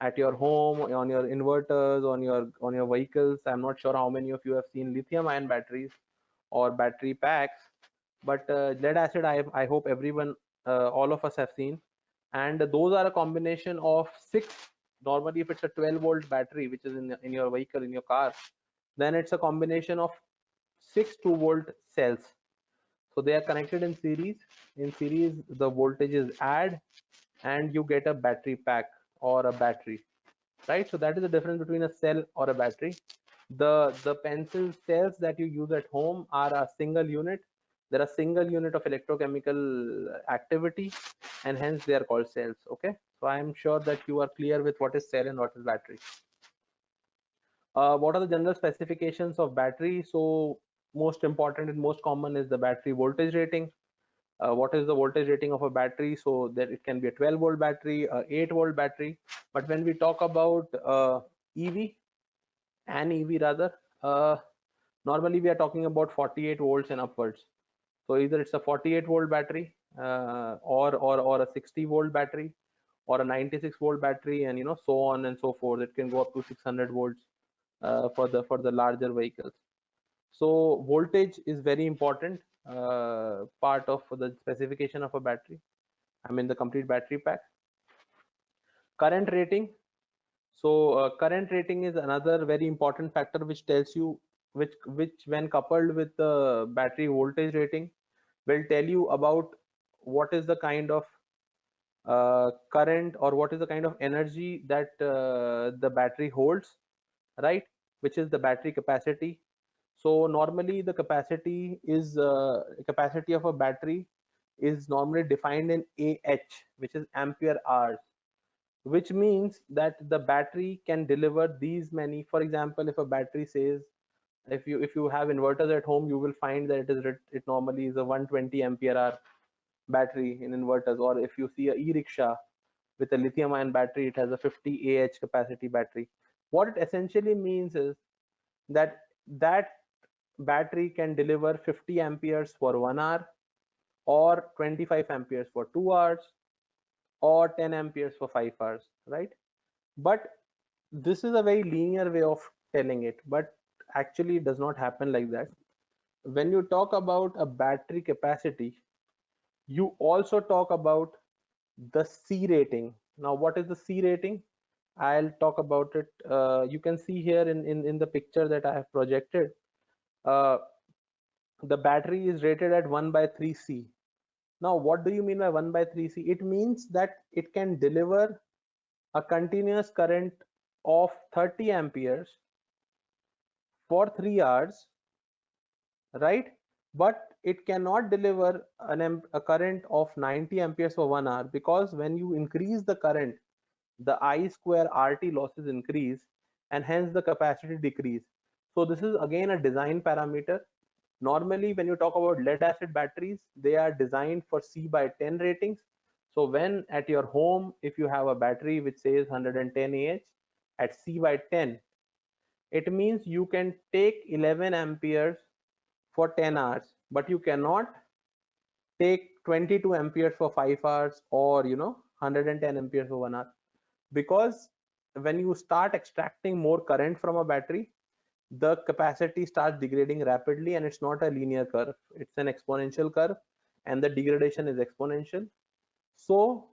at your home, on your inverters, on your vehicles. I'm not sure how many of you have seen lithium ion batteries or battery packs, but lead acid, I hope everyone, all of us have seen. And those are a combination of six. Normally, if it's a 12-volt battery, which is in your vehicle, in your car, then it's a combination of six 2-volt cells. So they are connected in series. In series, the voltage is add, and you get a battery pack or a battery, right? So that is the difference between a cell or a battery. The pencil cells that you use at home are a single unit. They're a single unit of electrochemical activity, and hence they are called cells. Okay, so I am sure that you are clear with what is cell and what is battery. What are the general specifications of battery? So most important and most common is the battery voltage rating. What is the voltage rating of a battery? So that it can be a 12-volt battery, a 8-volt battery. But when we talk about EV, an EV rather, normally we are talking about 48 volts and upwards. So either it's a 48-volt battery, or a 60-volt battery, or a 96-volt battery, and so on and so forth. It can go up to 600 volts for the larger vehicles. So voltage is very important part of the specification of a battery. I mean the complete battery pack. Current rating. So current rating is another very important factor which tells you, which when coupled with the battery voltage rating, will tell you about what is the kind of current, or what is the kind of energy that the battery holds, right? Which is the battery capacity. So normally the capacity of a battery is normally defined in AH, which is ampere hours, which means that the battery can deliver these many. For example, if a battery says, if you have inverters at home, you will find that it normally is a 120 ampere hour battery in inverters. Or if you see a e-rickshaw with a lithium ion battery, it has a 50 Ah capacity battery. What it essentially means is that battery can deliver 50 amperes for 1 hour, or 25 amperes for 2 hours, or 10 amperes for 5 hours, right? But this is a very linear way of telling it, but actually it does not happen like that. When you talk about a battery capacity, you also talk about the C rating. Now, what is the C rating? I'll talk about it. You can see here in the picture that I have projected, the battery is rated at 1/3 C. Now, what do you mean by 1 by 3C? It means that it can deliver a continuous current of 30 amperes for 3 hours, right? But it cannot deliver a current of 90 amperes for 1 hour, because when you increase the current, the I square RT losses increase, and hence the capacity decrease. So this is again a design parameter. Normally, when you talk about lead acid batteries, they are designed for C by 10 ratings. So when at your home, if you have a battery which says 110 Ah at C by 10, it means you can take 11 amperes for 10 hours, but you cannot take 22 amperes for 5 hours, or 110 amperes for 1 hour, because when you start extracting more current from a battery, the capacity starts degrading rapidly, and it's not a linear curve, it's an exponential curve, and the degradation is exponential. So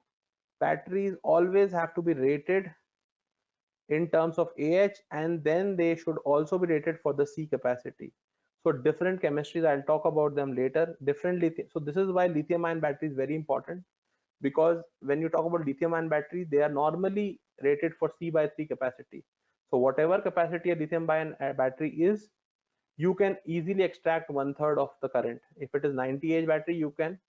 batteries always have to be rated in terms of Ah, and then they should also be rated for the C capacity. So different chemistries, I'll talk about them later, different lithium. So this is why lithium ion battery is very important, because when you talk about lithium ion battery, they are normally rated for C by 3 capacity. So whatever capacity a lithium ion battery is, you can easily extract 1/3 of the current. If it is 90 Ah battery, you can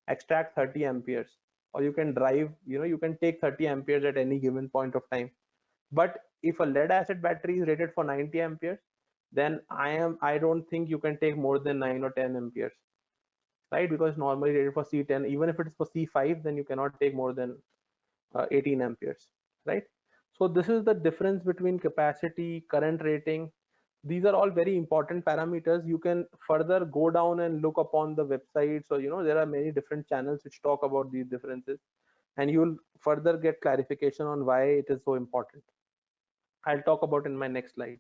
extract 30 amperes, or you can drive, you can take 30 amperes at any given point of time. But if a lead acid battery is rated for 90 amperes, then I don't think you can take more than 9 or 10 amperes, right? Because normally rated for C10. Even if it is for C5, then you cannot take more than 18 amperes, right? So this is the difference between capacity, current rating. These are all very important parameters. You can further go down and look upon the websites, or there are many different channels which talk about these differences, and you'll further get clarification on why it is so important. I'll talk about in my next slide.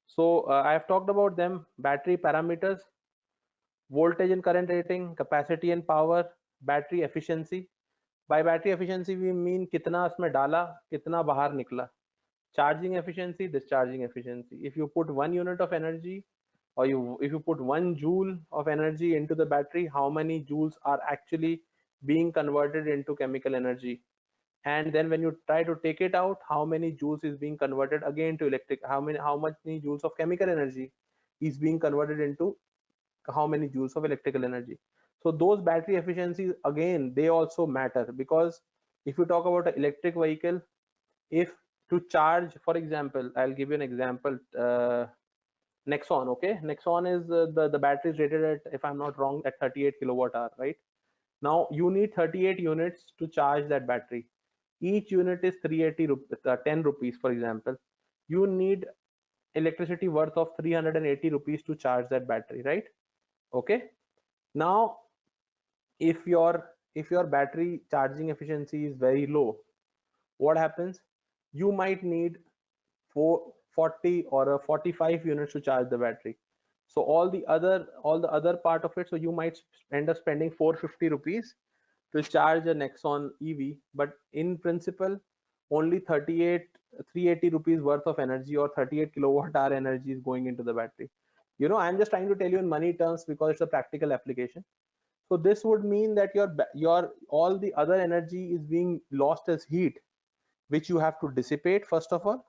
So I have talked about them: battery parameters, voltage and current rating, capacity and power, battery efficiency. By battery efficiency we mean कितना उसमें डाला, कितना बाहर निकला. Charging efficiency, discharging efficiency. If you put 1 unit of energy, or if you put 1 joule of energy into the battery, how many joules are actually being converted into chemical energy? And then when you try to take it out, how many joules is being converted again to electric? How much joules of chemical energy is being converted into how many joules of electrical energy? So those battery efficiencies, again, they also matter, because if you talk about an electric vehicle, if to charge, for example, I'll give you an example. Nexon, okay, Nexon is the battery is rated at, if I'm not wrong, at 38 kilowatt hour, right? Now you need 38 units to charge that battery. Each unit is 380 10 rupees, for example. You need electricity worth of 380 rupees to charge that battery, right? Okay. Now if your battery charging efficiency is very low, what happens? You might need 40 or 45 units to charge the battery. So all the other part of it, so you might end up spending 450 rupees to charge a Nexon EV, but in principle only 380 rupees worth of energy, or 38 kilowatt hour energy, is going into the battery. I'm just trying to tell you in money terms, because it's a practical application. So this would mean that your all the other energy is being lost as heat, which you have to dissipate first of all,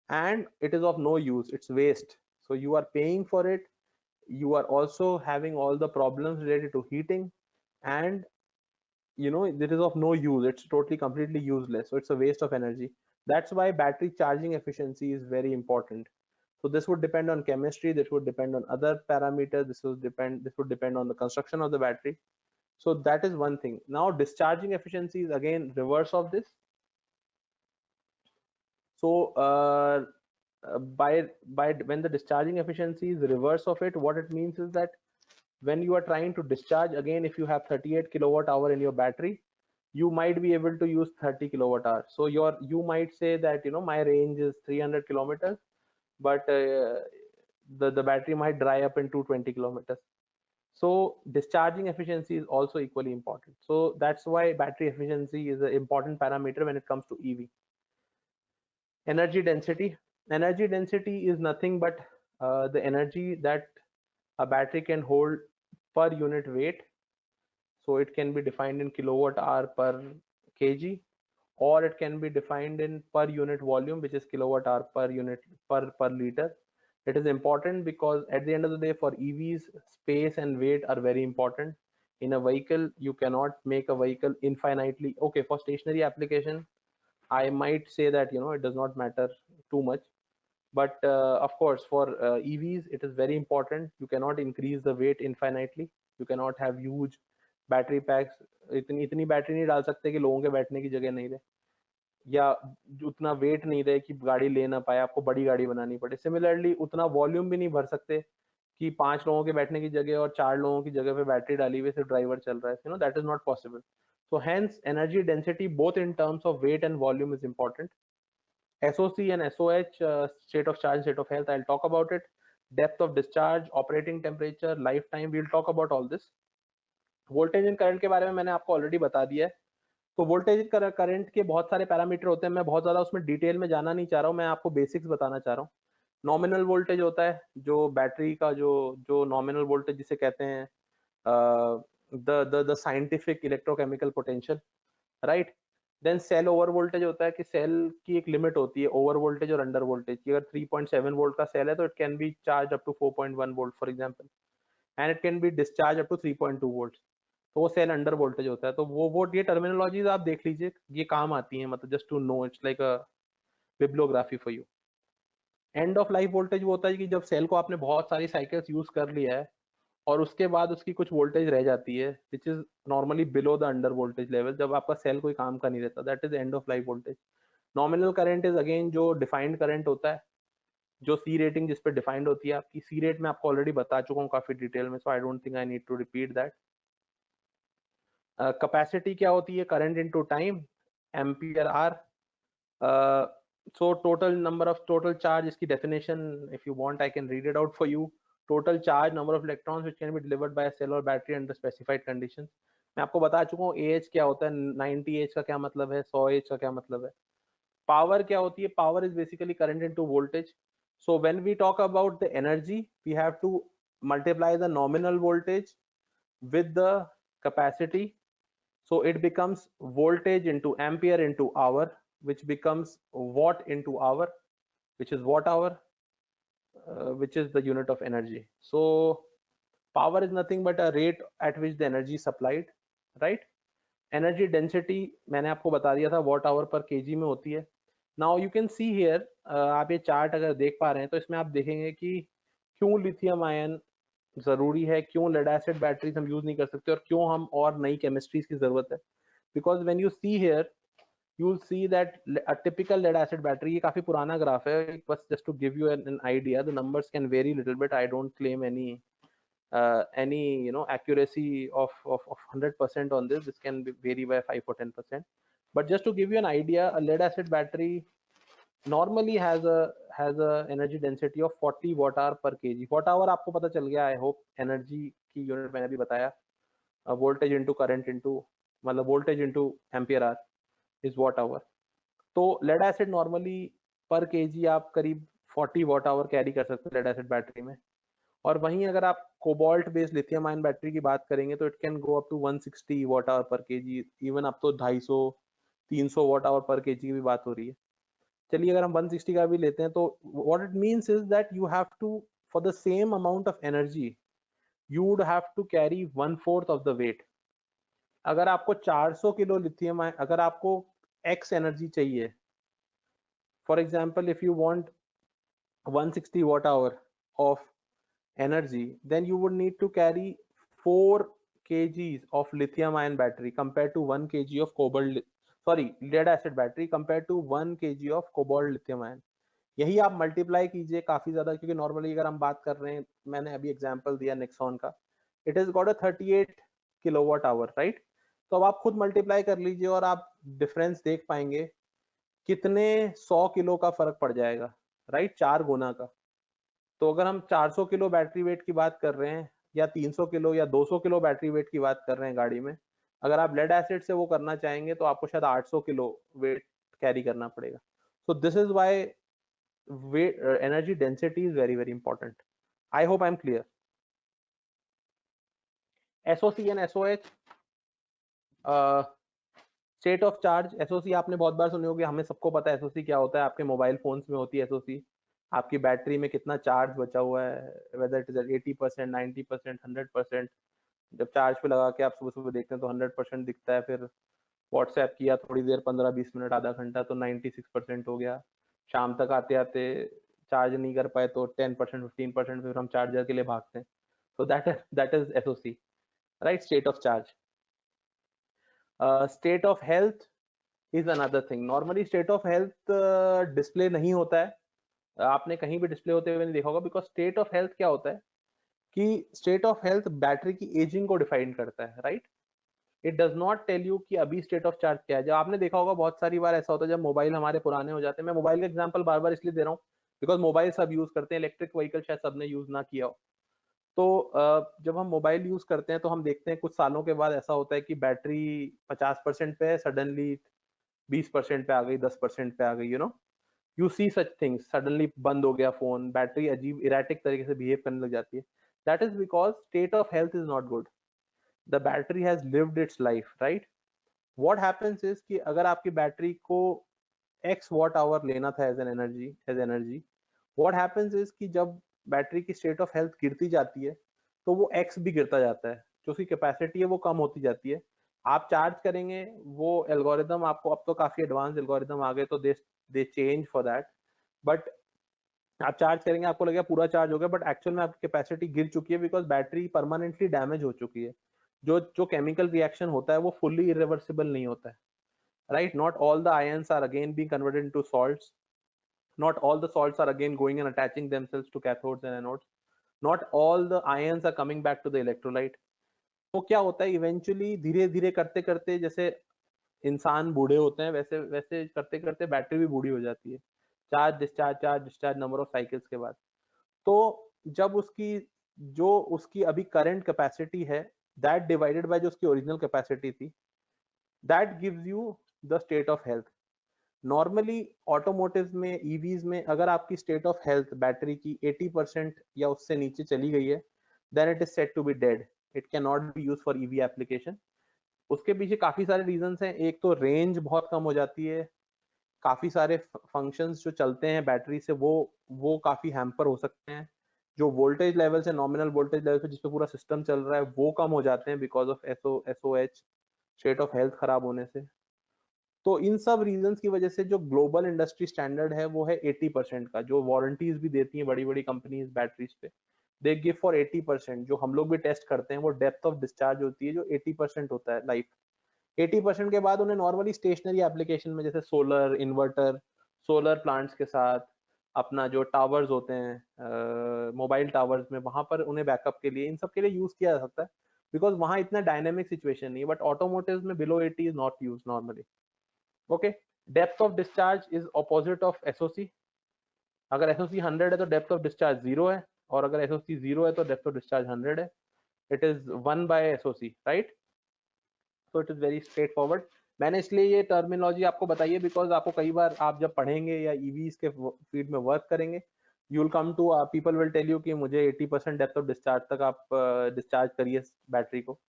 and it is of no use, it's waste. So you are paying for it, you are also having all the problems related to heating, and it is of no use, it's totally completely useless, so it's a waste of energy. That's why battery charging efficiency is very important. So this would depend on chemistry, this would depend on other parameters, this would depend on the construction of the battery. So that is one thing. Now discharging efficiency is again reverse of this. So by when the discharging efficiency is the reverse of it, what it means is that when you are trying to discharge, again, if you have 38 kilowatt hour in your battery, you might be able to use 30 kilowatt hour. So you might say that my range is 300 kilometers, but the battery might dry up in 220 kilometers. So discharging efficiency is also equally important. So that's why battery efficiency is an important parameter when it comes to EV. Energy density. Energy density is nothing but the energy that a battery can hold per unit weight. So it can be defined in kilowatt hour per kg, or it can be defined in per unit volume, which is kilowatt hour per unit per liter. It is important because at the end of the day, for EVs, space and weight are very important. In a vehicle, you cannot make a vehicle infinitely. Okay, for stationary application, I might say that it does not matter too much. But of course, for EVs, it is very important. You cannot increase the weight infinitely. You cannot have huge battery packs. इतनी battery नहीं डाल सकते कि लोगों के बैठने की जगह नहीं रहे, या उतना वेट नहीं रहे कि गाड़ी ले ना पाए, आपको बड़ी गाड़ी बनानी पड़े. सिमिलरली उतना वॉल्यूम भी नहीं भर सकते कि 5 लोगों के बैठने की जगह और 4 लोगों की जगह पे बैटरी डाली हुई सिर्फ ड्राइवर चल रहा है. That is not possible. So hence energy density both in terms of weight and volume is important. SOC and SOH, state of charge, state of health, I'll talk about it. Depth of discharge, operating temperature, lifetime, we'll talk about all this. Voltage and current के बारे में मैंने आपको already बता दिया है. तो voltage current के बहुत सारे पैरामीटर होते हैं, मैं बहुत ज्यादा उसमें डिटेल में जाना नहीं चाह रहा हूँ, मैं आपको बेसिक्स बताना चाह रहा हूँ. नॉमिनल वोल्टेज होता है जो बैटरी का जो नॉमिनल वोल्टेज जिसे कहते हैं the scientific electrochemical potential, right. Then cell over voltage होता है कि सेल की एक लिमिट होती है ओवर वोल्टेज और अंडर वोल्टेज की. अगर 3.7 वोल्ट का सेल है तो it can be charge up to 4.1 volt for example, and it can be discharge up to 3.2 volt. तो वो सेल अंडर वोल्टेज होता है. तो वो ये टर्मिनोलॉजीज आप देख लीजिए, ये काम आती हैं, मतलब just to know, it's like a bibliography for you. End of life voltage वो होता है कि जब सेल को आपने बहुत सारी साइकिल्स यूज कर लिया है और उसके बाद उसकी कुछ वोल्टेज रह जाती है which is normally below the under voltage level, जब आपका सेल कोई काम का नहीं रहता, that is and of life voltage. Nominal current is again जो डिफाइंड करंट होता है, जो सी रेटिंग जिस पे डिफाइंड होती है. आपकी सी रेट मैं आपको ऑलरेडी बता चुका हूँ काफी डिटेल में, so I don't think I need to repeat that. Capacity क्या होती है? Current into time, ampere hour. So total number of total charge, इसकी definition if you want I can read it out for you. Total charge, number of electrons which can be delivered by a cell or battery under specified conditions. मैं आपको बता चुका हूँ AH क्या होता है, 90 AH का क्या मतलब है, 100 AH का क्या मतलब है. पावर क्या होती है? Power is basically current into voltage. So when we talk about the energy, we have to multiply the nominal voltage with the capacity. So it becomes voltage into ampere into hour, which becomes watt into hour, which is watt hour, which is the unit of energy. So power is nothing but a rate at which the energy is supplied, right? Energy density मैंने आपको बता दिया था, watt hour per kg में होती है. Now you can see here, आप ये चार्ट अगर देख पा रहे हैं तो इसमें आप देखेंगे कि क्यों लिथियम आयन जरूरी है, क्यों लेड एसिड बैटरीज हम यूज नहीं कर सकते और क्यों हम और नई केमिस्ट्रीज की जरूरत है. Because when you see here you will see that a typical lead acid battery, ये काफी पुराना ग्राफ है, बस just to give you an idea. The numbers can vary little bit. I don't claim any accuracy of 100% on this. This can vary by 5 or 10%. But just to give you an idea, a lead acid battery normally has a energy density of 40 watt hour per kg. watt hour आपको पता चल गया, I hope. Energy की unit मैंने अभी बताया, voltage into current into, मतलब voltage into ampere are is watt hour. तो lead acid normally per kg आप करीब 40 वॉट आवर कैरी कर सकते हैं लेड एसिड बैटरी में. और वहीं अगर आप cobalt based lithium ion battery की बात करेंगे तो it can go up to 160 watt hour per kg, even अब तो 250-300 वॉट आवर पर केजी की भी बात हो रही है. चलिए अगर हम 160 का भी लेते हैं तो what it means is that you have to, for the same amount of energy you would have to carry 1/4 of the weight. अगर आपको 400 किलो लिथियम, अगर आपको एक्स एनर्जी चाहिए, for example if you want 160 watt hour of energy, then you would need to carry 4 kgs of lithium ion battery compared to 1 kg of lead acid battery compared to 1 kg of cobalt lithium ion. यही आप multiply कीजिए काफी ज्यादा, क्योंकि normally अगर हम बात कर रहे हैं, मैंने अभी एग्जांपल दिया नेक्सॉन का, it is got a 38 kilowatt hour, right. तो अब आप खुद मल्टीप्लाई कर लीजिए और आप डिफरेंस देख पाएंगे कितने 100 किलो का फर्क पड़ जाएगा, राइट, 4 गुना का. तो अगर हम 400 किलो बैटरी वेट की बात कर रहे हैं या 300 किलो या 200 किलो बैटरी वेट की बात कर रहे हैं गाड़ी में, अगर आप लेड एसिड से वो करना चाहेंगे तो आपको शायद 800 किलो वेट कैरी करना पड़ेगा. So this is why energy density is very very important. I hope I'm clear. SOC and SOH, state of charge SOC आपने बहुत बार सुनी होगी, हमें सबको पता है एसओसी क्या होता है। आपके मोबाइल फोन्स में होती है एसओसी, आपकी बैटरी में कितना चार्ज बचा हुआ है, वेदर इट इज 80%, 90%, 100%। जब चार्ज पे लगा के आप सुबह सुबह देखते हैं तो 100% दिखता है, फिर व्हाट्सएप किया थोड़ी देर, 15-20 मिनट, आधा घंटा, तो 96% हो गया। शाम तक आते आते चार्ज नहीं कर पाए तो 10%, 15%, फिर हम चार्जर के लिए भागते हैं। तो that is SOC, right, state of charge. State of health is another thing. Normally state of health display नहीं होता है, आपने कहीं भी डिस्प्ले होते हुए नहीं देखा होगा, बिकॉज स्टेट ऑफ हेल्थ क्या होता है कि स्टेट ऑफ हेल्थ बैटरी की एजिंग को डिफाइन करता है, right. It does not tell you कि अभी स्टेट ऑफ चार्ज क्या है। जब आपने देखा होगा बहुत सारी बार ऐसा होता है जब मोबाइल हमारे पुराने हो जाते हैं, मैं मोबाइल का एग्जांपल बार बार इसलिए दे रहा हूँ बिकॉज मोबाइल सब यूज करते हैं, इलेक्ट्रिक व्हीकल शायद सबने यूज ना किया हो। तो जब हम मोबाइल यूज करते हैं तो हम देखते हैं कुछ सालों के बाद ऐसा होता है कि बैटरी 50% पे है, सडनली 20% पे आ गई, 10% पे आ गई, you see such things, suddenly बंद हो गया फोन, बैटरी अजीब इरेटिक तरीके से बिहेव करने लग जाती है। That is because state of health is not good, the battery has lived it's life, right. What happens is कि अगर आपकी बैटरी को x वॉट आवर लेना था as energy, what happens is कि जब बैटरी की स्टेट ऑफ हेल्थ गिरती जाती है तो वो x भी गिरता जाता है, जो उसकी कैपेसिटी है वो कम होती जाती है। आप चार्ज करेंगे, वो एल्गोरिदम आपको, अब तो काफी एडवांस एल्गोरिदम आ गए तो दे चेंज फॉर दैट, बट आप चार्ज करेंगे आपको लगेगा पूरा चार्ज हो गया, बट एक्चुअल में आपकी कैपेसिटी गिर चुकी है बिकॉज बैटरी परमानेंटली डैमेज हो चुकी है। जो जो केमिकल रिएक्शन होता है वो फुल्ली इरिवर्सिबल नहीं होता है, right? Not all the ions are again being converted into salts, not all the salts are again going and attaching themselves to cathodes and anodes, not all the ions are coming back to the electrolyte. तो क्या होता है eventually, धीरे धीरे करते करते, जैसे इंसान बूढ़े होते हैं वैसे वैसे करते करते बैटरी भी बूढ़ी हो जाती है, charge discharge number of cycles के बाद। तो जब उसकी अभी करंट कैपेसिटी है, दैट डिवाइडेड बाय जो उसकी ओरिजिनल कैपेसिटी थी, that gives you the state of health. Normally automotive में, ईवीज में, अगर आपकी स्टेट ऑफ हेल्थ बैटरी की 80% या उससे नीचे चली गई है, then it is set to be dead, it can not be use for EV application. उसके पीछे काफी सारे रीजंस हैं। एक तो रेंज बहुत कम हो जाती है, काफी सारे फंक्शंस जो चलते हैं बैटरी से वो काफी हैम्पर हो सकते हैं। जो वोल्टेज लेवल से, नॉमिनल वोल्टेज लेवल से जिसपे पूरा सिस्टम चल रहा है, वो कम हो जाते हैं because of SOH, state of health खराब होने से। तो इन सब रीजंस की वजह से जो ग्लोबल इंडस्ट्री स्टैंडर्ड है वो है 80% का, जो वारंटीज भी देती हैं बड़ी बड़ी कंपनीज बैटरीज पे, दे गिव फॉर 80%। जो हम लोग भी टेस्ट करते हैं वो डेप्थ ऑफ डिस्चार्ज होती है जो 80% होता है लाइफ। 80% के बाद उन्हें नॉर्मली स्टेशनरी एप्लीकेशन में, जैसे सोलर इन्वर्टर, सोलर प्लांट्स के साथ, अपना जो टावर्स होते हैं मोबाइल टावर्स में, वहां पर उन्हें बैकअप के लिए, इन सब के लिए यूज किया जा सकता है बिकॉज वहां इतना डायनेमिक सिचुएशन नहीं है। बट ऑटोमोटिव में below 80 is not use normally. Okay, depth of discharge is opposite of SOC. अगर एसओसी 100 है तो डेप्थ ऑफ डिस्चार्ज 0 है, और अगर एसओसी 0 है तो डेप्थ ऑफ डिस्चार्ज 100 है। It is 1 by SOC, right. So it is very straightforward. मैंने इसलिए ये टर्मिनोलॉजी आपको बताई है बिकॉज आपको कई बार आप जब पढ़ेंगे या ईवीज के फील्ड में वर्क करेंगे, you will come to, people will tell you कि मुझे 80% डेप्थ ऑफ डिस्चार्ज तक आप डिस्चार्ज करिए बैटरी को।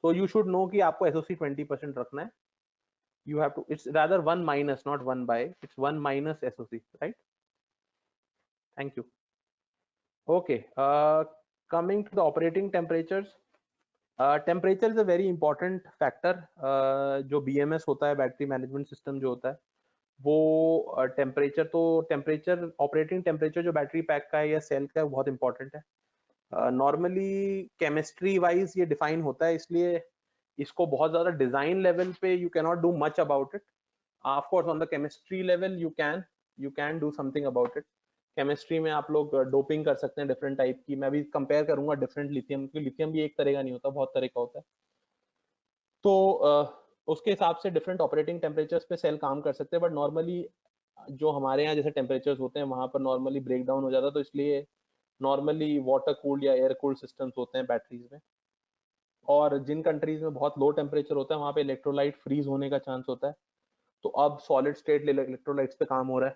तो यू शुड नो कि आपको एसओसी 20% रखना है। You have to, it's rather 1 minus, not 1 by, it's 1 minus SOC, right? Thank you. Okay, coming to the operating temperatures. Temperature is a very important factor. जो BMS होता है, battery management system जो होता है, वो temperature operating temperature जो battery pack का है या सेल का है, वो बहुत इंपॉर्टेंट है। नॉर्मली केमिस्ट्री वाइज ये डिफाइन होता है, इसलिए इसको बहुत ज्यादा डिजाइन लेवल पे you can not do much about it. Of course on the chemistry level you can do something about it. Chemistry में आप लोग डोपिंग कर सकते हैं डिफरेंट टाइप की। मैं भी कंपेयर करूंगा डिफरेंट लिथियम, क्योंकि लिथियम भी एक तरह का नहीं होता, बहुत तरह का होता है। तो उसके हिसाब से डिफरेंट ऑपरेटिंग टेम्परेचर्स पे सेल काम कर सकते हैं। बट नॉर्मली जो हमारे यहाँ जैसे टेम्परेचर्स होते हैं वहां पर नॉर्मली ब्रेक डाउन हो जाता है, तो इसलिए नॉर्मली वाटर कूल्ड या एयर कूल्ड सिस्टम्स होते हैं बैटरीज में। और जिन कंट्रीज में बहुत लो टेम्परेचर होता है वहां पे इलेक्ट्रोलाइट फ्रीज होने का चांस होता है। तो अब सॉलिड स्टेट इलेक्ट्रोलाइट्स पे काम हो रहा है।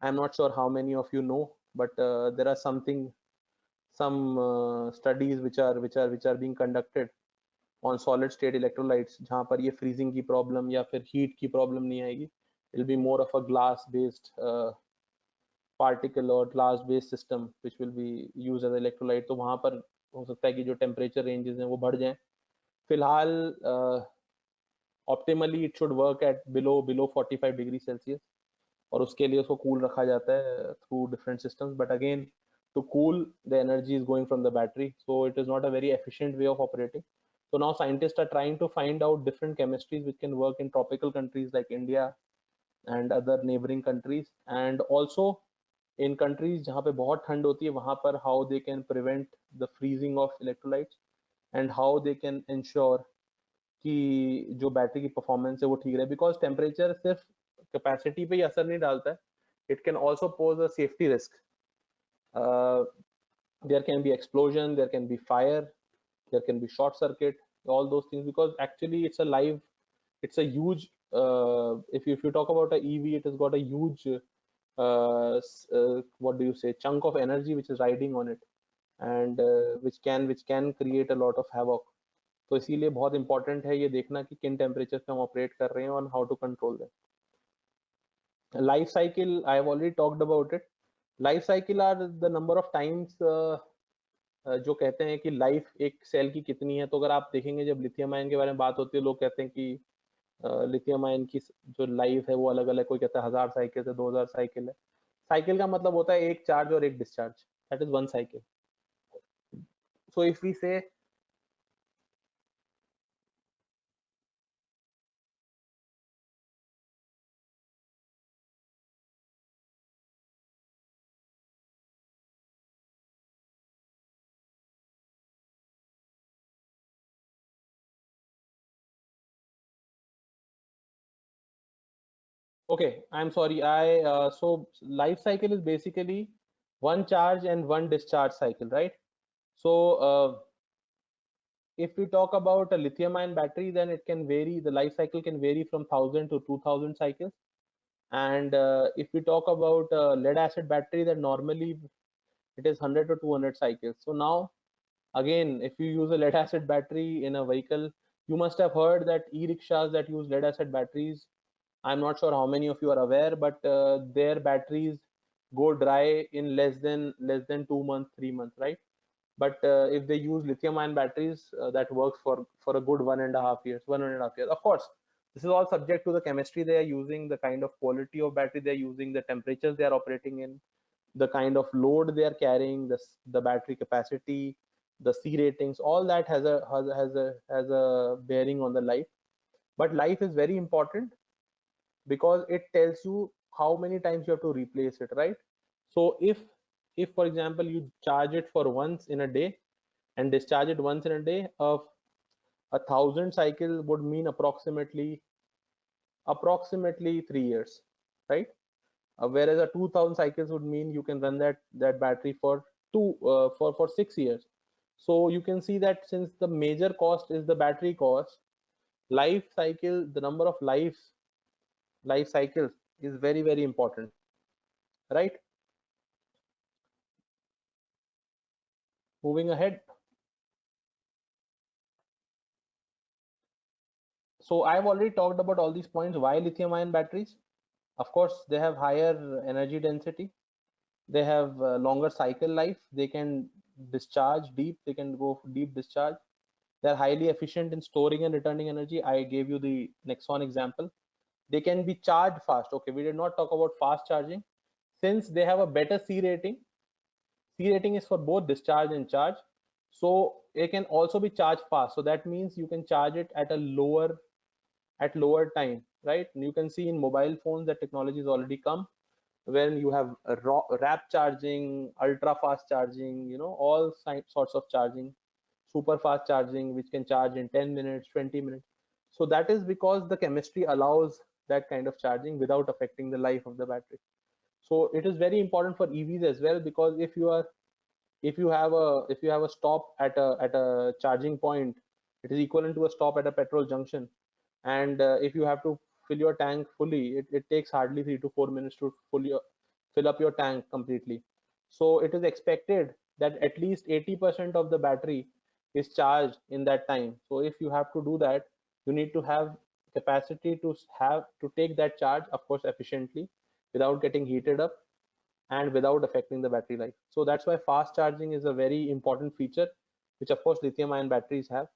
I am not sure how many of you know, but there are some studies which are being conducted on solid state electrolytes, जहाँ पर ये freezing की problem या फिर heat की problem नहीं आएगी. It'll be more of a glass based particle or glass based system which will be used as electrolyte. तो वहाँ पर हो सकता है कि जो temperature ranges हैं वो बढ़ जाएं. फिलहाल optimally it should work at below 45 degree Celsius, और उसके लिए उसको cool रखा जाता है through different systems. But again, to cool, the energy is going from the battery, so it is not a very efficient way of operating. So now scientists are trying to find out different chemistries which can work in tropical countries like India and other neighboring countries, and also in countries जहाँ पे बहुत ठंड होती है वहाँ पर how they can prevent the freezing of electrolytes and how they can ensure कि जो बैटरी की परफॉर्मेंस है वो ठीक रहे, बिकॉज टेम्परेचर सिर्फ कैपेसिटी पे ही असर नहीं डालता है, it can also pose a safety risk. There can be explosion, there can be fire, there can be short circuit, all those things, because actually it's a huge if you talk about a EV, it has got a huge what do you say, chunk of energy which is riding on it, and which can create a lot of havoc. तो इसीलिए बहुत important है ये देखना कि किन temperature पे हम ऑपरेट कर रहे हैं और how to control them. Life cycle, I have already talked about it. Life cycle are the number of times, जो कहते हैं कि लाइफ एक सेल की कितनी है. तो अगर आप देखेंगे जब लिथियम आयन के बारे में बात होती है, लोग कहते हैं कि लिथियम आयन की जो लाइफ है वो अलग अलग, कोई कहता है 1000 साइकिल है, 2000 साइकिल है. साइकिल का मतलब होता है एक चार्ज और एक discharge, that is one cycle. So if we say okay, I'm sorry. So life cycle is basically one charge and one discharge cycle, right? So if we talk about a lithium ion battery, then it can vary. The life cycle can vary from 1000 to 2000 cycles. And if we talk about lead acid battery, then normally it is 100 to 200 cycles. So now, again, if you use a lead acid battery in a vehicle, you must have heard that e-rickshaws that use lead acid batteries, I'm not sure how many of you are aware, but their batteries go dry in less than 2 months, 3 months, right? But if they use lithium ion batteries, that works for a good 1.5 years, 1.5 years. Of course, this is all subject to the chemistry they are using, the kind of quality of battery they are using, the temperatures they are operating in, the kind of load they are carrying, the battery capacity, the C ratings. All that has a bearing on the life. But life is very important because it tells you how many times you have to replace it, right? So if for example you charge it for once in a day and discharge it once in a day, of 1,000 cycle would mean approximately 3 years, right? Whereas a 2,000 cycles would mean you can run that battery for 6 years. So you can see that since the major cost is the battery cost, life cycle, the number of life cycles is very, very important, right? Moving ahead. So I've already talked about all these points. Why lithium ion batteries? Of course, they have higher energy density. They have longer cycle life. They can discharge deep. They can go deep discharge. They're highly efficient in storing and returning energy. I gave you the Nexon example. They can be charged fast. Okay, we did not talk about fast charging. Since they have a better C rating, C rating is for both discharge and charge. So it can also be charged fast. So that means you can charge it at lower time, right? And you can see in mobile phones that technology has already come, when you have a rap charging, ultra fast charging, all sorts of charging, super fast charging, which can charge in 10 minutes, 20 minutes. So that is because the chemistry allows that kind of charging without affecting the life of the battery. So it is very important for EVs as well, because if you have a stop at a charging point, it is equivalent to a stop at a petrol junction. And if you have to fill your tank fully, it takes hardly 3 to 4 minutes to fill up your tank completely. So it is expected that at least 80% of the battery is charged in that time. So if you have to do that, you need to have capacity to take that charge, of course, efficiently without getting heated up and without affecting the battery life. So that's why fast charging is a very important feature, which of course lithium ion batteries have.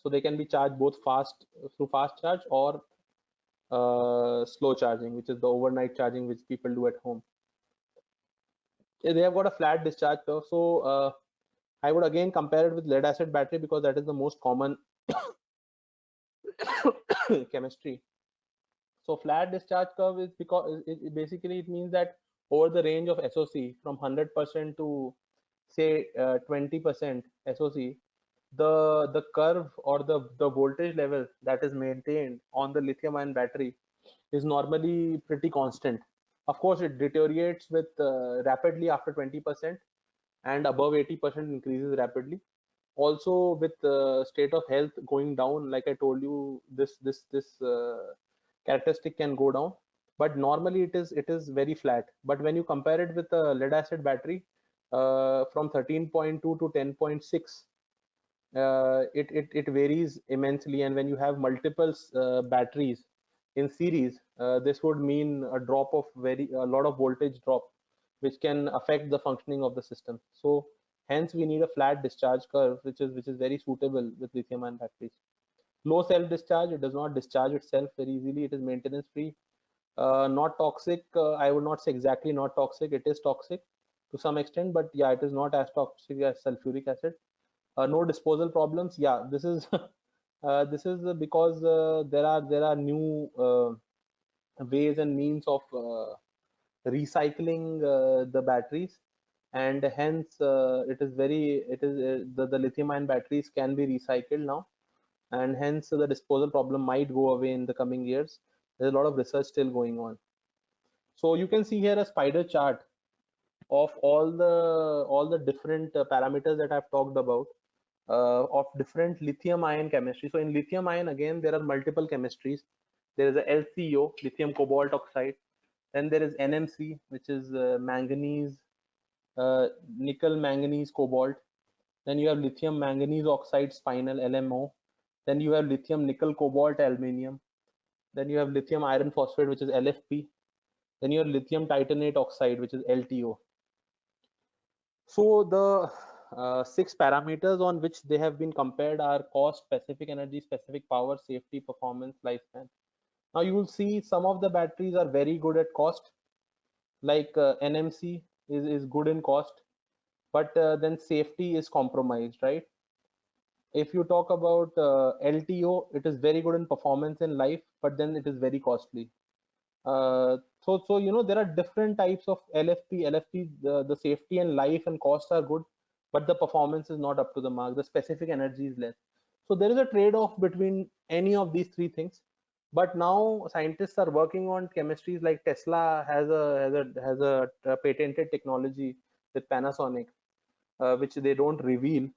So they can be charged both fast through fast charge or slow charging, which is the overnight charging which people do at home. They have got a flat discharge curve. So I would again compare it with lead acid battery because that is the most common chemistry. So flat discharge curve is because basically it means that over the range of SOC from 100% to say 20% SOC, the curve or the voltage level that is maintained on the lithium ion battery is normally pretty constant. Of course, it deteriorates with rapidly after 20%, and above 80% increases rapidly. Also, with state of health going down, like I told you, this characteristic can go down. But normally it is very flat. But when you compare it with a lead acid battery, from 13.2 to 10.6, it varies immensely. And when you have multiple batteries in series, this would mean a drop of a lot of voltage drop, which can affect the functioning of the system. So hence we need a flat discharge curve, which is very suitable with lithium ion batteries. Low self discharge, it does not discharge itself very easily. It is maintenance free. Not toxic. I would not say exactly not toxic. It is toxic to some extent, but yeah, it is not as toxic as sulfuric acid. No disposal problems. Yeah, this is this is because there are new ways and means of recycling the batteries, and hence the lithium ion batteries can be recycled now, and hence the disposal problem might go away in the coming years. There's a lot of research still going on. So you can see here a spider chart of all the different parameters that I've talked about, of different lithium ion chemistry. So in lithium ion, again, there are multiple chemistries. There is a LCO, lithium cobalt oxide. Then there is NMC, which is manganese, nickel, manganese, cobalt. Then you have lithium manganese oxide spinel, LMO. Then you have lithium nickel cobalt aluminium. Then you have lithium iron phosphate, which is LFP. Then you have lithium titanate oxide, which is LTO. So the six parameters on which they have been compared are cost, specific energy, specific power, safety, performance, lifespan. Now you will see some of the batteries are very good at cost, like NMC is good in cost, but then safety is compromised, right? If you talk about LTO, it is very good in performance in life, but then it is very costly. So there are different types of LFP. LFP, the safety and life and cost are good, but the performance is not up to the mark. The specific energy is less. So there is a trade-off between any of these three things. But now scientists are working on chemistries, like Tesla has a patented technology with Panasonic, which they don't reveal.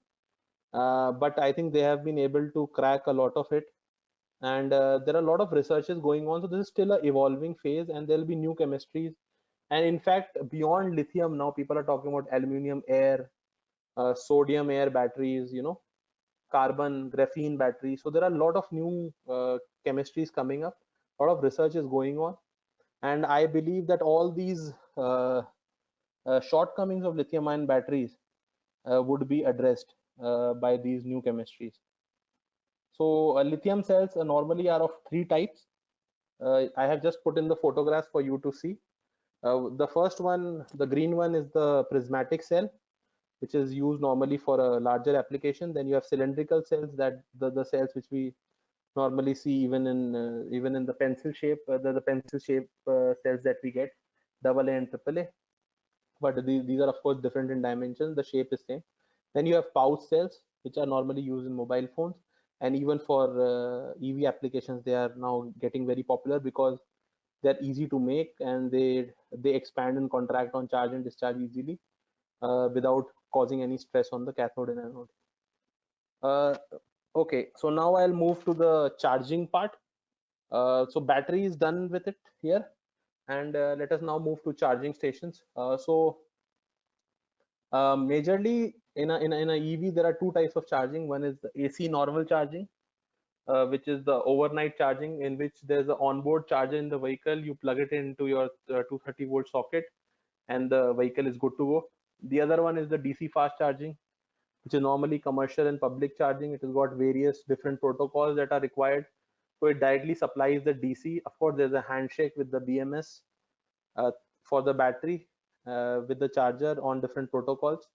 But I think they have been able to crack a lot of it, and there are a lot of researches going on. So this is still a evolving phase, and there'll be new chemistries. And in fact, beyond lithium, now people are talking about aluminum air, sodium air batteries, carbon graphene batteries. So there are a lot of new chemistries coming up. A lot of research is going on, and I believe that all these shortcomings of lithium ion batteries would be addressed by these new chemistries. So lithium cells normally are of three types. I have just put in the photographs for you to see. The first one, the green one, is the prismatic cell, which is used normally for a larger application. Then you have cylindrical cells, that the cells which we normally see even in the pencil shape, the pencil shape cells that we get, AA and AAA. But these are of course different in dimensions. The shape is same. Then you have pouch cells, which are normally used in mobile phones, and even for EV applications, they are now getting very popular because they're easy to make, and they expand and contract on charge and discharge easily without causing any stress on the cathode and anode. Okay, so now I'll move to the charging part. So battery is done with it here, and let us now move to charging stations. Majorly in a EV, there are two types of charging. One is the AC normal charging, which is the overnight charging, in which there's an onboard charger in the vehicle. You plug it into your 230-volt socket, and the vehicle is good to go. The other one is the DC fast charging, which is normally commercial and public charging. It has got various different protocols that are required. So it directly supplies the DC. Of course, there's a handshake with the BMS for the battery with the charger on different protocols.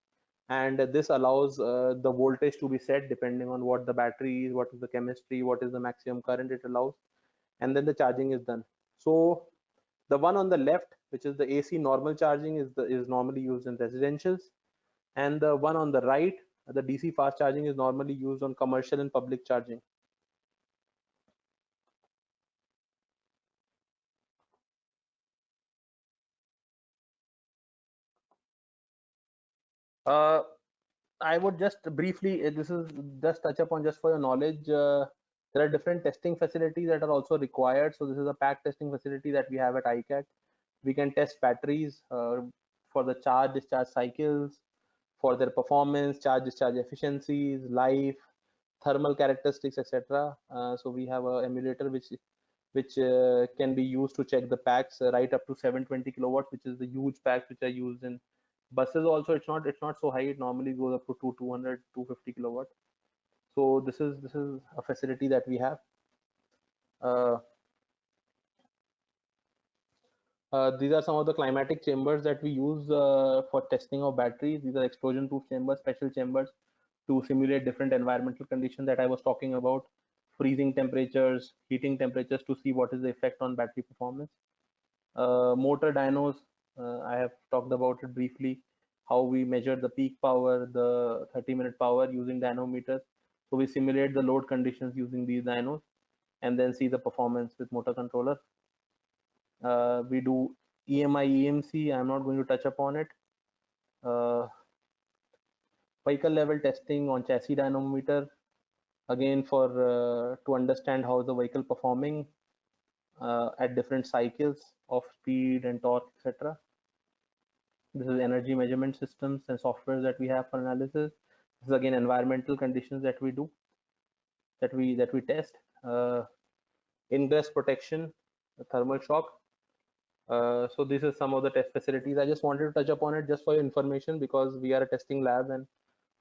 And this allows the voltage to be set depending on what the battery is, what is the chemistry, what is the maximum current it allows, and then the charging is done. So the one on the left, which is the AC normal charging, is normally used in residentials, and the one on the right, the DC fast charging, is normally used on commercial and public charging. I would just briefly, this is just touch upon just for your knowledge. There are different testing facilities that are also required. So this is a pack testing facility that we have at ICAT. We can test batteries for the charge discharge cycles, for their performance, charge discharge efficiencies, life, thermal characteristics, etc. So we have a emulator which can be used to check the packs right up to 720 kilowatts, which is the huge packs which are used in buses. Also, it's not so high. It normally goes up to 200 250 kilowatt. So this is a facility that we have. uh, these are some of the climatic chambers that we use for testing of batteries. These are explosion proof chambers, special chambers to simulate different environmental conditions that I was talking about: freezing temperatures, heating temperatures, to see what is the effect on battery performance. Motor dynos, I have talked about it briefly, how we measure the peak power, the 30-minute power using dynometers. So we simulate the load conditions using these dynos and then see the performance with motor controller. We do EMI, EMC. I'm not going to touch upon it. Uh, Vehicle level testing on chassis dynamometer, again for to understand how the vehicle performing at different cycles of speed and torque, etc. This is energy measurement systems and software that we have for analysis. This is again environmental conditions that we do, that we test. Ingress protection, thermal shock. So this is some of the test facilities. I just wanted to touch upon it just for your information, because we are a testing lab and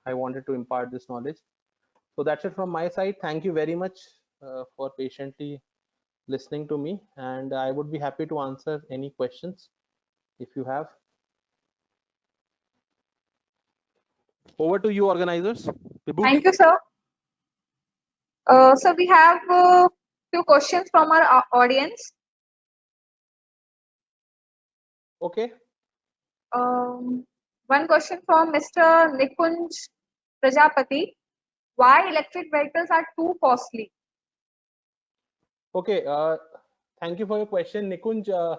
I wanted to impart this knowledge. So that's it from my side. Thank you very much for patiently listening to me, and I would be happy to answer any questions if you have. Over to you, organizers. Vibhu? Thank you, sir. So we have a few questions from our audience. Okay. One question from Mr. Nikunj Prajapati. Why electric vehicles are too costly? Okay. Thank you for your question, Nikunj.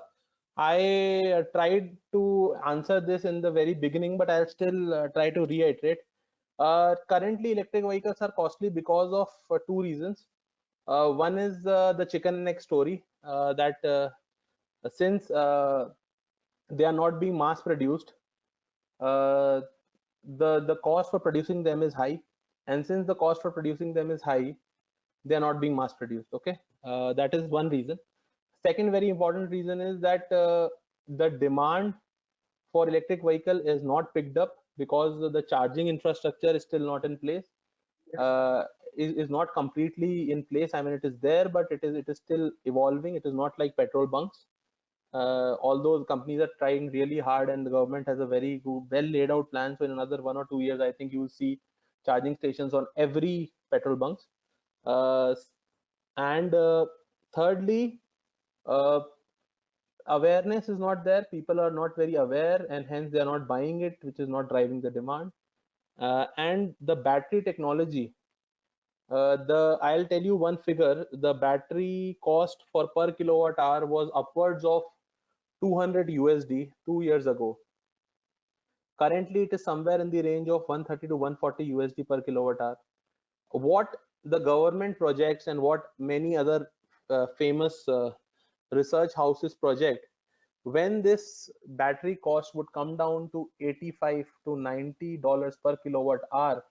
I tried to answer this in the very beginning, but I'll still try to reiterate. Currently, electric vehicles are costly because of two reasons. One is the chicken and egg story, that since they are not being mass produced, uh, the cost for producing them is high, and since the cost for producing them is high, they are not being mass produced. Okay, that is one reason. Second very important reason is that the demand for electric vehicle is not picked up because the charging infrastructure is still not in place. uh, is not completely in place. I mean, it is there, but it is still evolving. It is not like petrol bunks. Although the companies are trying really hard and the government has a very good, well laid out plan. So in another 1 or 2 years, I think you will see charging stations on every petrol bunks. Uh, and thirdly, uh, awareness is not there. People are not very aware, and hence they are not buying it, which is not driving the demand. And the battery technology, I'll tell you one figure. The battery cost for per kilowatt hour was upwards of 200 USD 2 years ago. Currently, it is somewhere in the range of 130 to 140 USD per kilowatt hour. What the government projects and what many other famous research houses project, when this battery cost would come down to $85 to $90 per kilowatt hour,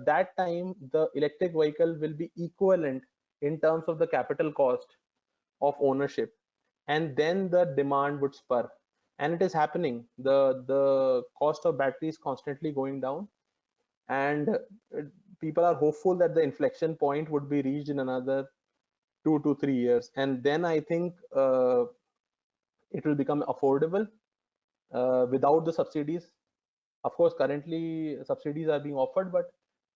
that time the electric vehicle will be equivalent in terms of the capital cost of ownership, and then the demand would spur. And it is happening. The cost of battery is constantly going down, and people are hopeful that the inflection point would be reached in another 2 to 3 years, and then I think it will become affordable without the subsidies. Of course, currently subsidies are being offered, but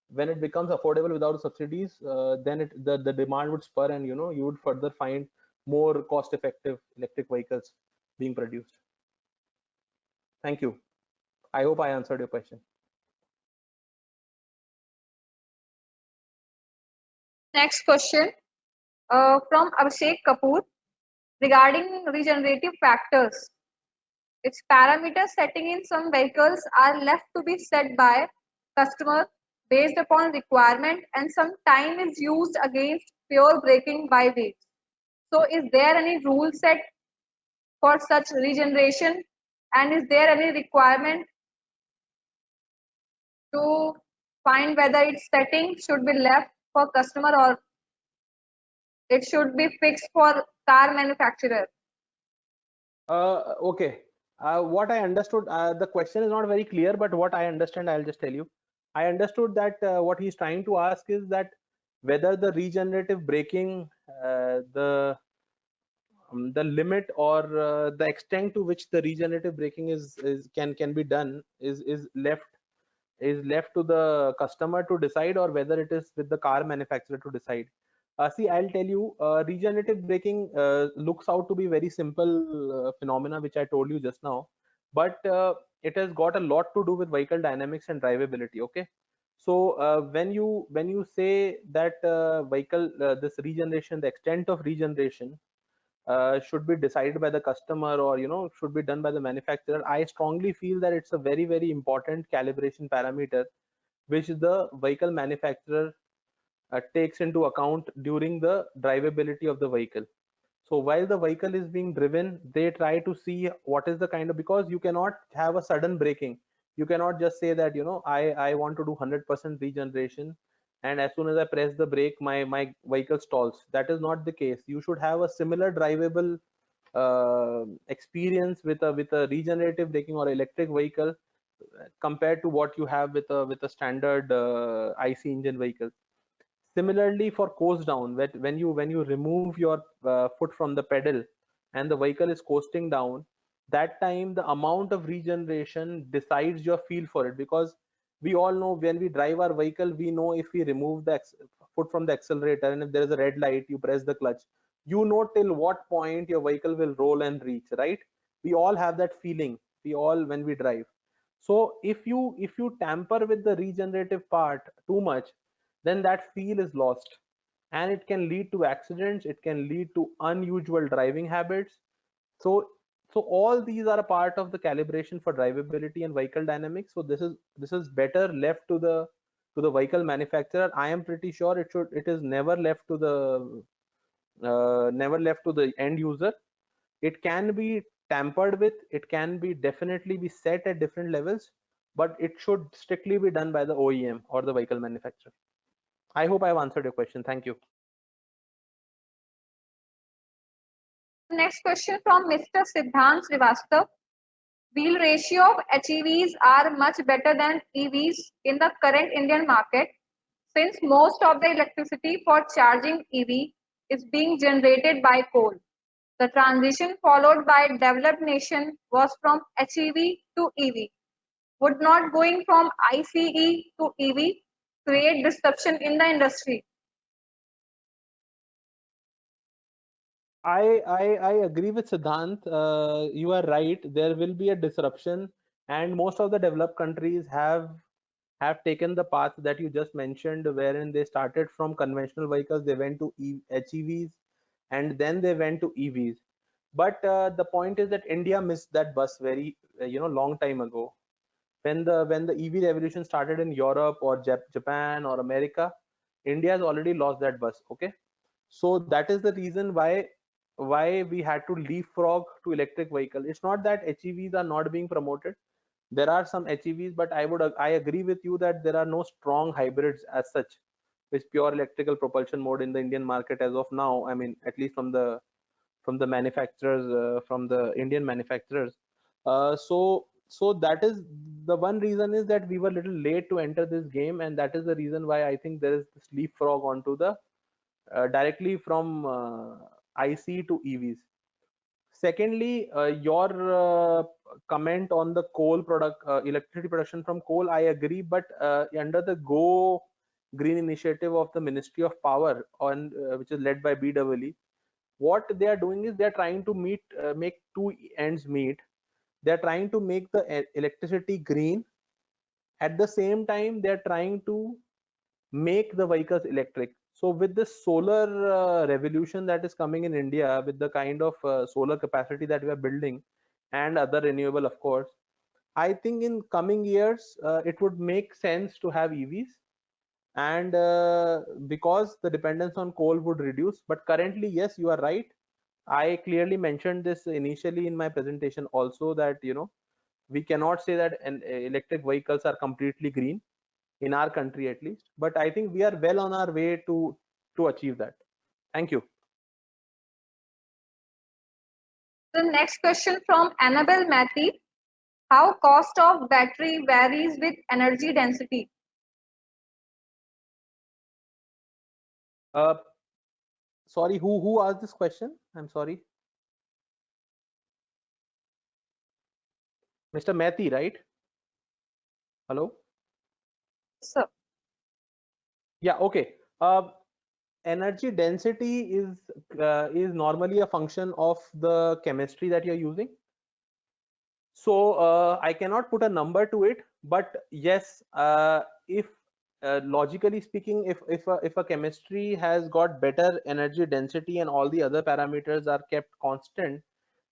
when it becomes affordable without subsidies, then the demand would spur, and you would further find more cost-effective electric vehicles being produced. Thank you. I hope I answered your question. Next question from Abhishek Kapoor regarding regenerative factors. Its parameter setting in some vehicles are left to be set by customer based upon requirement, and some time is used against pure braking by weight. So is there any rule set for such regeneration, and is there any requirement to find whether its setting should be left for customer or it should be fixed for car manufacturer? Okay. What I understood, the question is not very clear, but what I understand, I'll just tell you. I understood that what he's trying to ask is that whether the regenerative braking, the limit or the extent to which the regenerative braking can be done is left to the customer to decide, or whether it is with the car manufacturer to decide. See, I'll tell you, regenerative braking looks out to be very simple phenomena, which I told you just now, but it has got a lot to do with vehicle dynamics and drivability. Okay, so when you say that this regeneration, the extent of regeneration should be decided by the customer, or should be done by the manufacturer, I strongly feel that it's a very, very important calibration parameter which the vehicle manufacturer takes into account during the drivability of the vehicle. So while the vehicle is being driven, they try to see what is the kind of, because you cannot have a sudden braking. You cannot just say that I want to do 100% regeneration, and as soon as I press the brake, my vehicle stalls. That is not the case. You should have a similar drivable experience with a regenerative braking or electric vehicle compared to what you have with a standard IC engine vehicle. Similarly, for coast down, when you remove your foot from the pedal and the vehicle is coasting down, that time the amount of regeneration decides your feel for it, because we all know when we drive our vehicle, we know if we remove the foot from the accelerator and if there is a red light, you press the clutch, you know till what point your vehicle will roll and reach, right? We all have that feeling, we all, when we drive. So if you tamper with the regenerative part too much, then that feel is lost, and it can lead to accidents, it can lead to unusual driving habits. So so all these are a part of the calibration for drivability and vehicle dynamics. So this is better left to the vehicle manufacturer. I am pretty sure it is never left to the end user. It can be tampered with, it can be definitely be set at different levels, but it should strictly be done by the OEM or the vehicle manufacturer. I hope I've answered your question. Thank you. Next question from Mr. Siddhant Srivastav. Wheel ratio of HEVs are much better than EVs in the current Indian market, since most of the electricity for charging EV is being generated by coal. The transition followed by developed nation was from HEV to EV. Would not going from ICE to EV create disruption in the industry? I agree with Siddhant. You are right. There will be a disruption, and most of the developed countries have taken the path that you just mentioned, wherein they started from conventional vehicles, they went to HEVs, and then they went to EVs. But the point is that India missed that bus very long time ago. When the EV revolution started in Europe or Japan or America, India has already lost that bus. Okay, so that is the reason why why we had to leapfrog to electric vehicle. It's not that HEVs are not being promoted. There are some HEVs, but I agree with you that there are no strong hybrids as such with pure electrical propulsion mode in the Indian market as of now. I mean, at least from the manufacturers, from the Indian manufacturers. So that is the one reason, is that we were a little late to enter this game, and that is the reason why I think there is this leapfrog onto the directly from IC to EVs. Secondly, your comment on the coal product, electricity production from coal, I agree, but under the Go Green initiative of the Ministry of Power, on which is led by BEE, what they are doing is they are trying to make two ends meet. They are trying to make the electricity green. At the same time, they are trying to make the vehicles electric. So with this solar revolution that is coming in India, with the kind of solar capacity that we are building and other renewable, of course, I think in coming years it would make sense to have EVs, and because the dependence on coal would reduce. But currently, yes, you are right. I clearly mentioned this initially in my presentation also, that we cannot say that electric vehicles are completely green in our country, at least, but I think we are well on our way to achieve that. Thank you. The next question from Annabelle Mathy. How cost of battery varies with energy density? uh Sorry, who asked this question? I'm sorry. Mr. Mathi, right? Hello? So, Yeah, okay. Energy density is normally a function of the chemistry that you're using. So I cannot put a number to it, but yes, if logically speaking, if a chemistry has got better energy density and all the other parameters are kept constant,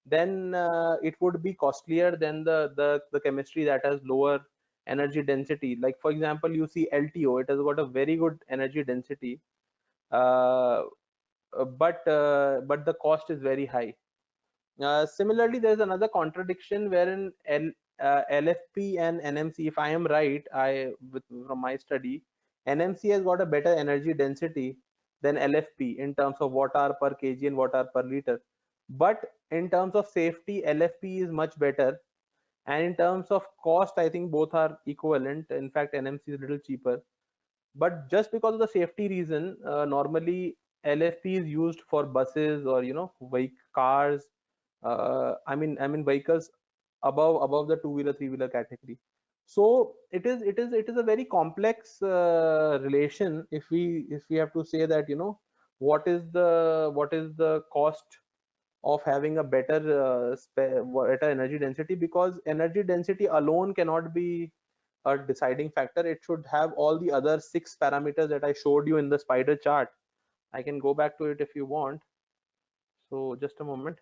then it would be costlier than the chemistry that has lower energy density. Like for example, you see LTO, it has got a very good energy density, uh, but the cost is very high. Similarly, there's another contradiction wherein LFP and NMC, if I am right, from my study, NMC has got a better energy density than LFP in terms of watt hour per kg and watt hour per liter. But in terms of safety, LFP is much better. And in terms of cost, I think both are equivalent. In fact, NMC is a little cheaper. But just because of the safety reason, normally LFP is used for buses or cars. I mean vehicles above the two-wheeler, three-wheeler category. So it is a very complex relation. If we have to say that what is the cost of having a better energy density, because energy density alone cannot be a deciding factor. It should have all the other 6 parameters that I showed you in the spider chart. I can go back to it if you want. So just a moment.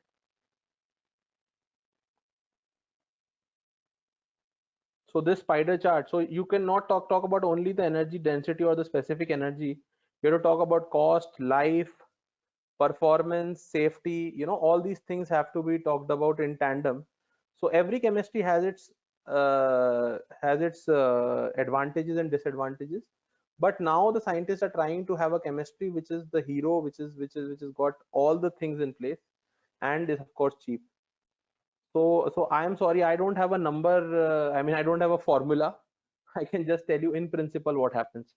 So this spider chart, so you cannot talk about only the energy density or the specific energy. You have to talk about cost, life, performance, safety. All these things have to be talked about in tandem. So every chemistry has its advantages and disadvantages. But now the scientists are trying to have a chemistry which is the hero, which has got all the things in place, and is of course cheap. So I am sorry, I don't have a number. I mean, I don't have a formula. I can just tell you in principle what happens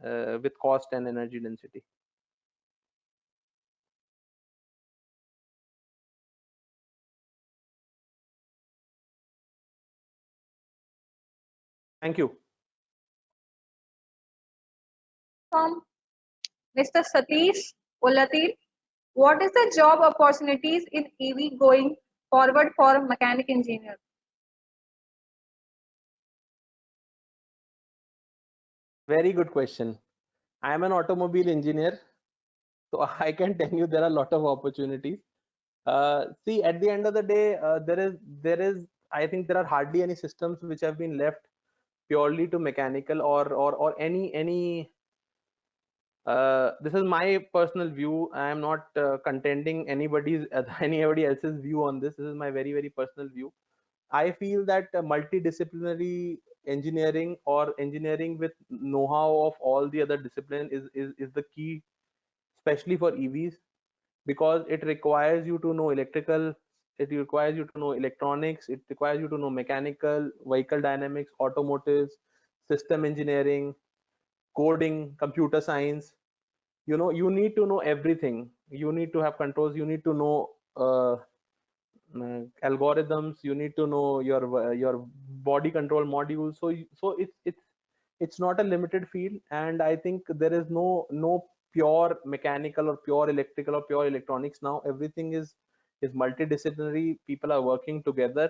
with cost and energy density. Thank you. from Mr. Satish Olatil. What is the job opportunities in EV going forward for mechanic engineers? Very good question. I am an automobile engineer, so I can tell you there are a lot of opportunities. See, at the end of the day, there is I think there are hardly any systems which have been left purely to mechanical or any This is my personal view. I am not contending anybody else's view on this. This is my very personal view. I feel that multidisciplinary engineering or engineering with know-how of all the other discipline is the key, especially for EVs, because it requires you to know electrical, it requires you to know electronics, it requires you to know mechanical, vehicle dynamics, automotives, system engineering, coding, computer science. You need to know everything. You need to have controls. You need to know algorithms. You need to know your body control modules. So it's not a limited field, and I think there is no pure mechanical or pure electrical or pure electronics now. Everything is multidisciplinary. People are working together,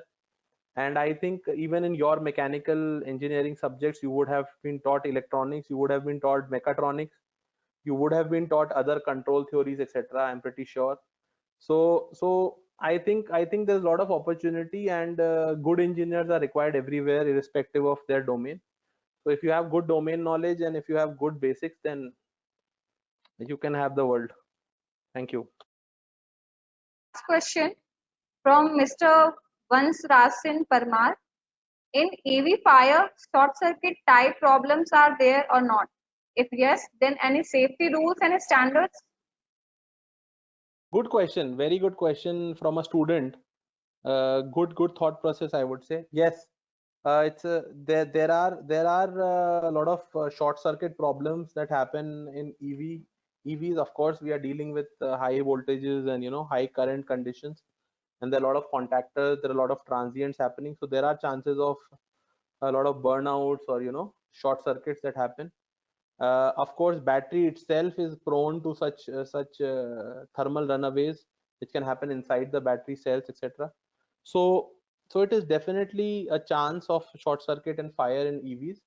and I think even in your mechanical engineering subjects, you would have been taught electronics, you would have been taught mechatronics, you would have been taught other control theories, etc. I'm pretty sure. So I think there's a lot of opportunity, and good engineers are required everywhere, irrespective of their domain. So if you have good domain knowledge and if you have good basics, then you can have the world. Thank you. Last question from Mr. Vansrasin Parmar. In EV fire, short circuit type problems are there or not? If yes, then any safety rules and standards? Good question. Very good question from a student. Good thought process, I would say. Yes, it's there are a lot of short circuit problems that happen in EVs. Of course, we are dealing with high voltages and high current conditions, and there are a lot of contactors. There are a lot of transients happening, so there are chances of a lot of burnouts or short circuits that happen. Of course, battery itself is prone to such thermal runaways, which can happen inside the battery cells, etc. So, so it is definitely a chance of short circuit and fire in EVs,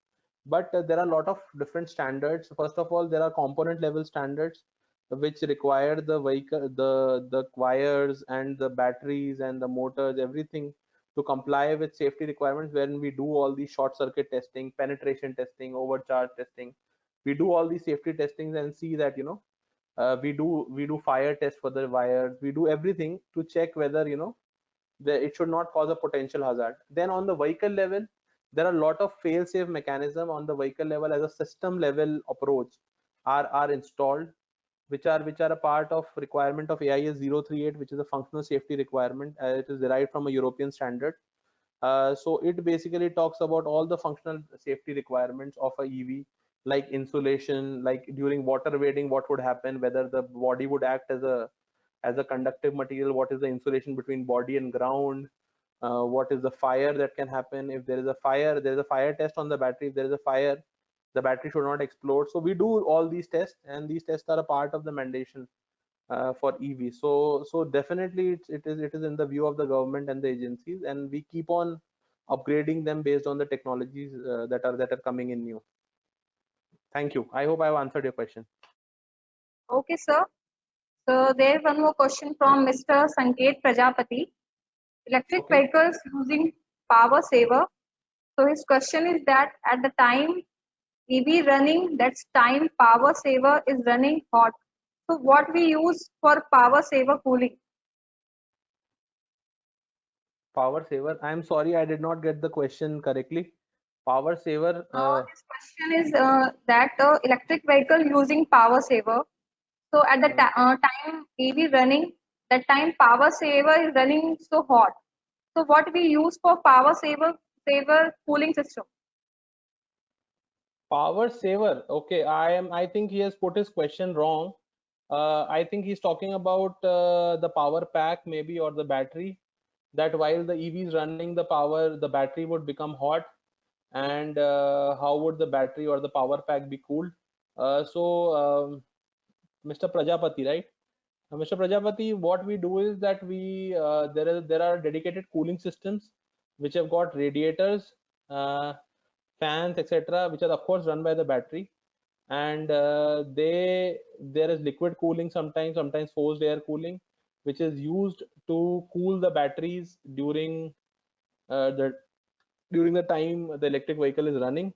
but there are a lot of different standards. First of all, there are component level standards which require the vehicle, the wires and the batteries and the motors, everything to comply with safety requirements. When we do all these short circuit testing, penetration testing, overcharge testing, we do all these safety testings and see that we do fire test for the wires. We do everything to check whether it should not cause a potential hazard. Then on the vehicle level, there are a lot of fail-safe mechanism on the vehicle level as a system level approach are installed, which are a part of requirement of AIS 038, which is a functional safety requirement. It is derived from a European standard. So it basically talks about all the functional safety requirements of a EV, like insulation, like during water wading, what would happen, whether the body would act as a conductive material, what is the insulation between body and ground, what is the fire that can happen. If there is a fire, there is a fire test on the battery. If there is a fire, the battery should not explode. So we do all these tests, and these tests are a part of the mandation for EV. So definitely it is in the view of the government and the agencies, and we keep on upgrading them based on the technologies that are coming in new. Thank you. I hope I have answered your question. Okay, sir. So there is one more question from Mr. Sanket Prajapati. Electric Okay. vehicles using power saver. So his question is that at the time EV running, that's time power saver is running hot. So what we use for power saver cooling? Power saver. I'm sorry, I did not get the question correctly. Power saver. His question is that electric vehicle using power saver. So at the time EV running, that time power saver is running so hot. So what we use for power saver cooling system? Power saver. Okay, I think he has put his question wrong. I think he's talking about the power pack maybe, or the battery. That while the EV is running, the battery would become hot, and how would the battery or the power pack be cooled? Mr. Prajapati, right? Mr. Prajapati, what we do is that there are dedicated cooling systems which have got radiators, fans, etc., which are of course run by the battery, and there is liquid cooling sometimes forced air cooling, which is used to cool the batteries uh, the during the time the electric vehicle is running.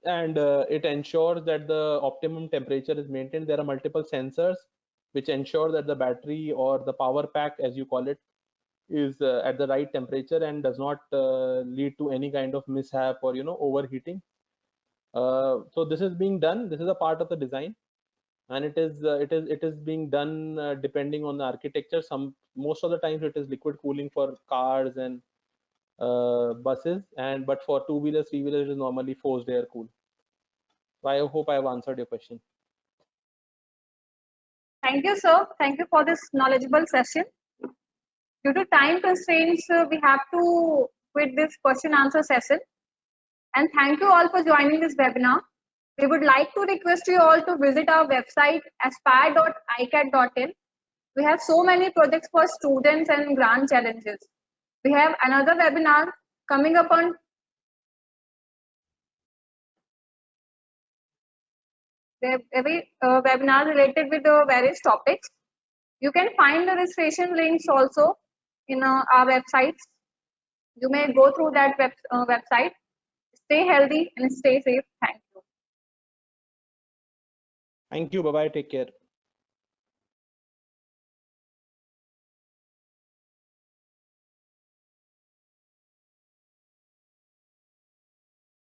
and it ensures that the optimum temperature is maintained. There are multiple sensors which ensure that the battery or the power pack, as you call it, is at the right temperature and does not lead to any kind of mishap or overheating. So this is being done. This is a part of the design, and it is being done depending on the architecture. Most of the times it is liquid cooling for cars and buses, but for two-wheelers, three-wheelers, it is normally forced air cool. So I hope I have answered your question. Thank you, sir. Thank you for this knowledgeable session. Due to time constraints, we have to quit this question answer session. And thank you all for joining this webinar. We would like to request you all to visit our website aspire.icat.in. We have so many projects for students and grant challenges. We have another webinar coming up on every webinar related with the various topics. You can find the registration links also in our websites. You may go through that website. Stay healthy and stay safe. Thank you. Thank you. Bye bye. Take care.